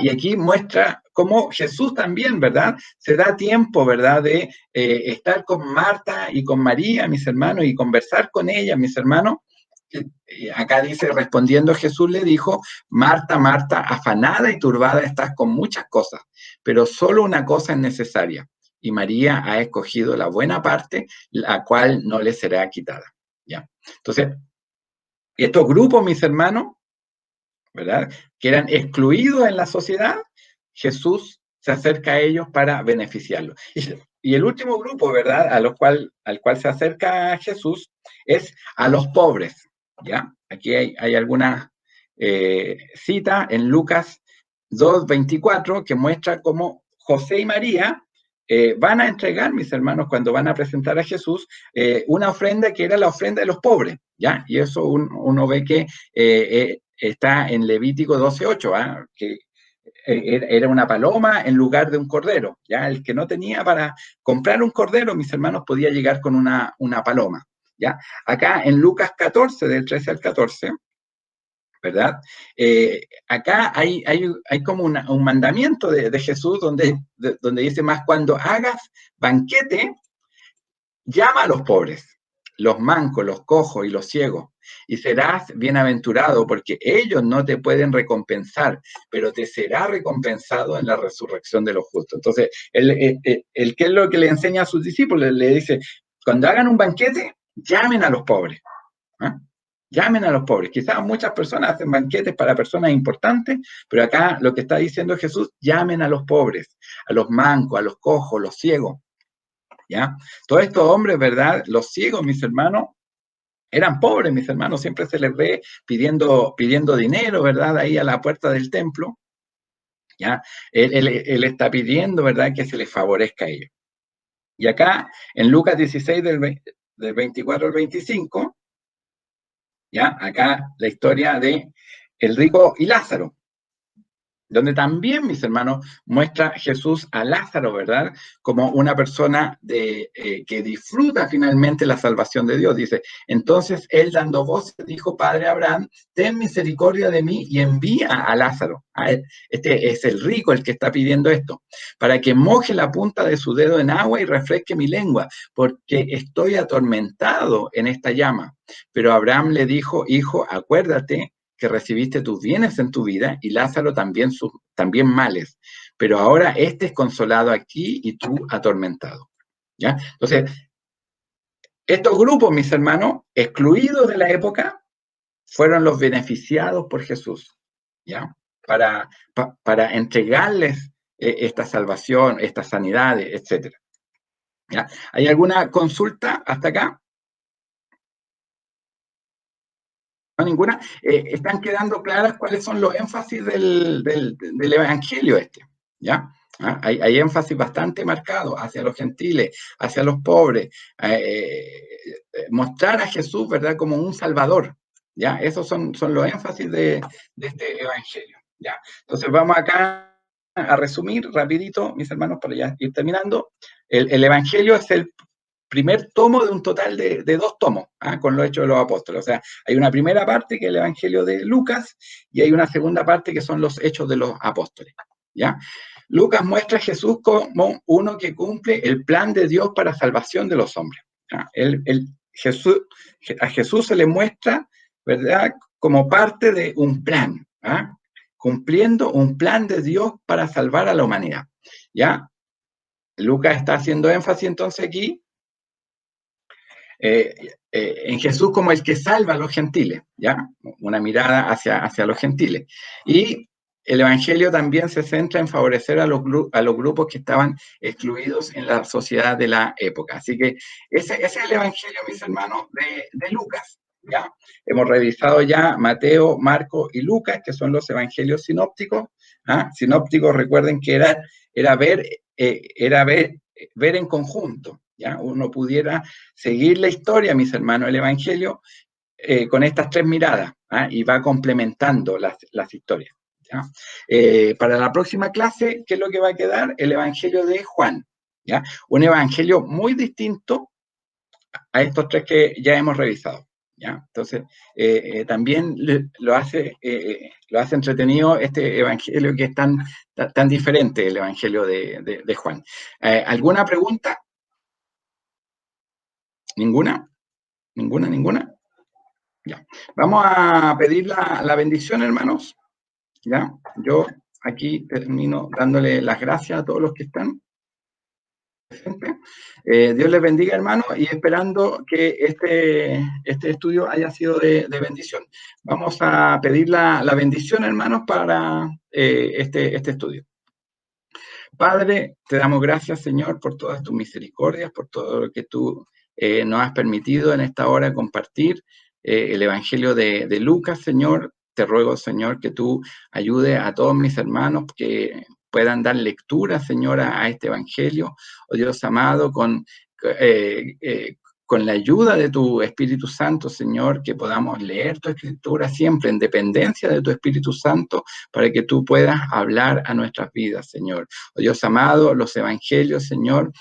Y aquí muestra cómo Jesús también, ¿verdad?, se da tiempo, ¿verdad?, de estar con Marta y con María, mis hermanos, y conversar con ellas, mis hermanos. Acá dice, respondiendo Jesús le dijo, Marta, Marta, afanada y turbada estás con muchas cosas, pero solo una cosa es necesaria, y María ha escogido la buena parte, la cual no le será quitada. ¿Ya? Entonces, estos grupos, mis hermanos, ¿verdad?, que eran excluidos en la sociedad, Jesús se acerca a ellos para beneficiarlos. Y el último grupo, ¿verdad?, al cual se acerca Jesús, es a los pobres. ¿Ya? Aquí hay algunas citas en Lucas 2:24 que muestra cómo José y María van a entregar, mis hermanos, cuando van a presentar a Jesús, una ofrenda que era la ofrenda de los pobres. ¿Ya? Y eso uno ve que está en Levítico 12:8, ¿ah? Que era una paloma en lugar de un cordero. ¿Ya? El que no tenía para comprar un cordero, mis hermanos, podía llegar con una paloma. ¿Ya? Acá en Lucas 14, del 13 al 14, ¿verdad? Acá hay como un mandamiento de Jesús donde dice más, cuando hagas banquete, llama a los pobres, los mancos, los cojos y los ciegos, y serás bienaventurado porque ellos no te pueden recompensar, pero te será recompensado en la resurrección de los justos. Entonces, ¿qué es lo que le enseña a sus discípulos? Le dice, cuando hagan un banquete, llamen a los pobres. ¿Eh? Llamen a los pobres. Quizás muchas personas hacen banquetes para personas importantes, pero acá lo que está diciendo Jesús, llamen a los pobres, a los mancos, a los cojos, los ciegos. ¿Ya? Todos estos hombres, ¿verdad? Los ciegos, mis hermanos, eran pobres, mis hermanos, siempre se les ve pidiendo dinero, ¿verdad? Ahí a la puerta del templo. ¿Ya? Él está pidiendo, ¿verdad?, que se les favorezca a ellos. Y acá, en Lucas 16, del 24 al 25, ¿ya? Acá la historia de el rico y Lázaro, donde también, mis hermanos, muestra Jesús a Lázaro, ¿verdad?, como una persona que disfruta finalmente la salvación de Dios. Dice, entonces él dando voces dijo, Padre Abraham, ten misericordia de mí y envía a Lázaro. Este es el rico el que está pidiendo esto, para que moje la punta de su dedo en agua y refresque mi lengua, porque estoy atormentado en esta llama. Pero Abraham le dijo, hijo, acuérdate que recibiste tus bienes en tu vida y Lázaro también males, pero ahora este es consolado aquí y tú atormentado. ¿Ya? Entonces, estos grupos, mis hermanos, excluidos de la época, fueron los beneficiados por Jesús, ¿ya? Para entregarles esta salvación, estas sanidades, etc. ¿Ya? ¿Hay alguna consulta hasta acá? No, ninguna. Están quedando claras cuáles son los énfasis del Evangelio ¿ya? Hay énfasis bastante marcado hacia los gentiles, hacia los pobres, mostrar a Jesús, ¿verdad?, como un salvador, ¿ya? Esos son los énfasis de este Evangelio, ¿ya? Entonces vamos acá a resumir rapidito, mis hermanos, para ya ir terminando. El Evangelio es el primer tomo de un total de 2 tomos, con los Hechos de los Apóstoles. O sea, hay una primera parte que es el Evangelio de Lucas y hay una segunda parte que son los Hechos de los Apóstoles. ¿Ya? Lucas muestra a Jesús como uno que cumple el plan de Dios para salvación de los hombres. A Jesús se le muestra, ¿verdad?, como parte de un plan, cumpliendo un plan de Dios para salvar a la humanidad. ¿Ya? Lucas está haciendo énfasis entonces aquí en Jesús como el que salva a los gentiles, ¿ya? Una mirada hacia los gentiles. Y el Evangelio también se centra en favorecer a los grupos que estaban excluidos en la sociedad de la época. Así que ese es el Evangelio, mis hermanos, de Lucas, ¿ya? Hemos revisado ya Mateo, Marcos y Lucas, que son los evangelios sinópticos. Sinópticos, recuerden que era ver en conjunto. ¿Ya? Uno pudiera seguir la historia, mis hermanos, el Evangelio, con estas 3 miradas, y va complementando las historias. ¿Ya? Para la próxima clase, ¿qué es lo que va a quedar? El Evangelio de Juan. ¿Ya? Un evangelio muy distinto a estos 3 que ya hemos revisado. ¿Ya? Entonces, también lo hace entretenido este evangelio que es tan diferente, el Evangelio de Juan. ¿Alguna pregunta? ¿Ninguna? ¿Ninguna? Ya. Vamos a pedir la bendición, hermanos. ¿Ya? Yo aquí termino dándole las gracias a todos los que están presentes. Dios les bendiga, hermanos, y esperando que este estudio haya sido de bendición. Vamos a pedir la bendición, hermanos, para este estudio. Padre, te damos gracias, Señor, por todas tus misericordias, por todo lo que tú nos has permitido en esta hora compartir el Evangelio de Lucas, Señor. Te ruego, Señor, que tú ayudes a todos mis hermanos que puedan dar lectura, Señor, a este Evangelio. Oh Dios amado, con la ayuda de tu Espíritu Santo, Señor, que podamos leer tu Escritura siempre en dependencia de tu Espíritu Santo, para que tú puedas hablar a nuestras vidas, Señor. Oh Dios amado, los evangelios, Señor,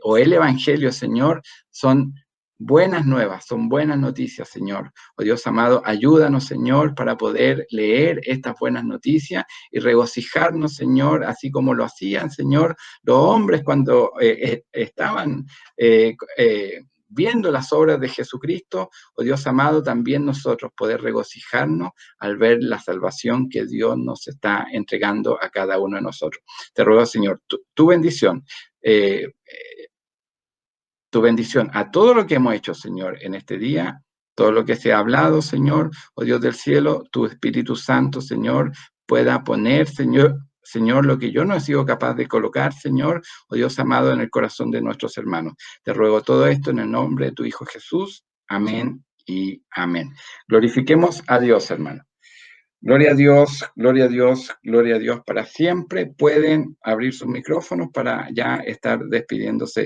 o el Evangelio, Señor, son buenas nuevas, son buenas noticias, Señor. Oh Dios amado, ayúdanos, Señor, para poder leer estas buenas noticias y regocijarnos, Señor, así como lo hacían, Señor, los hombres cuando estaban viendo las obras de Jesucristo. Oh Dios amado, también nosotros poder regocijarnos al ver la salvación que Dios nos está entregando a cada uno de nosotros. Te ruego, Señor, tu bendición, tu bendición a todo lo que hemos hecho, Señor, en este día, todo lo que se ha hablado, Señor, oh Dios del cielo, tu Espíritu Santo, Señor, pueda poner, Señor, lo que yo no he sido capaz de colocar, Señor, oh Dios amado, en el corazón de nuestros hermanos. Te ruego todo esto en el nombre de tu Hijo Jesús. Amén y amén. Glorifiquemos a Dios, hermano. Gloria a Dios, gloria a Dios, gloria a Dios para siempre. Pueden abrir sus micrófonos para ya estar despidiéndose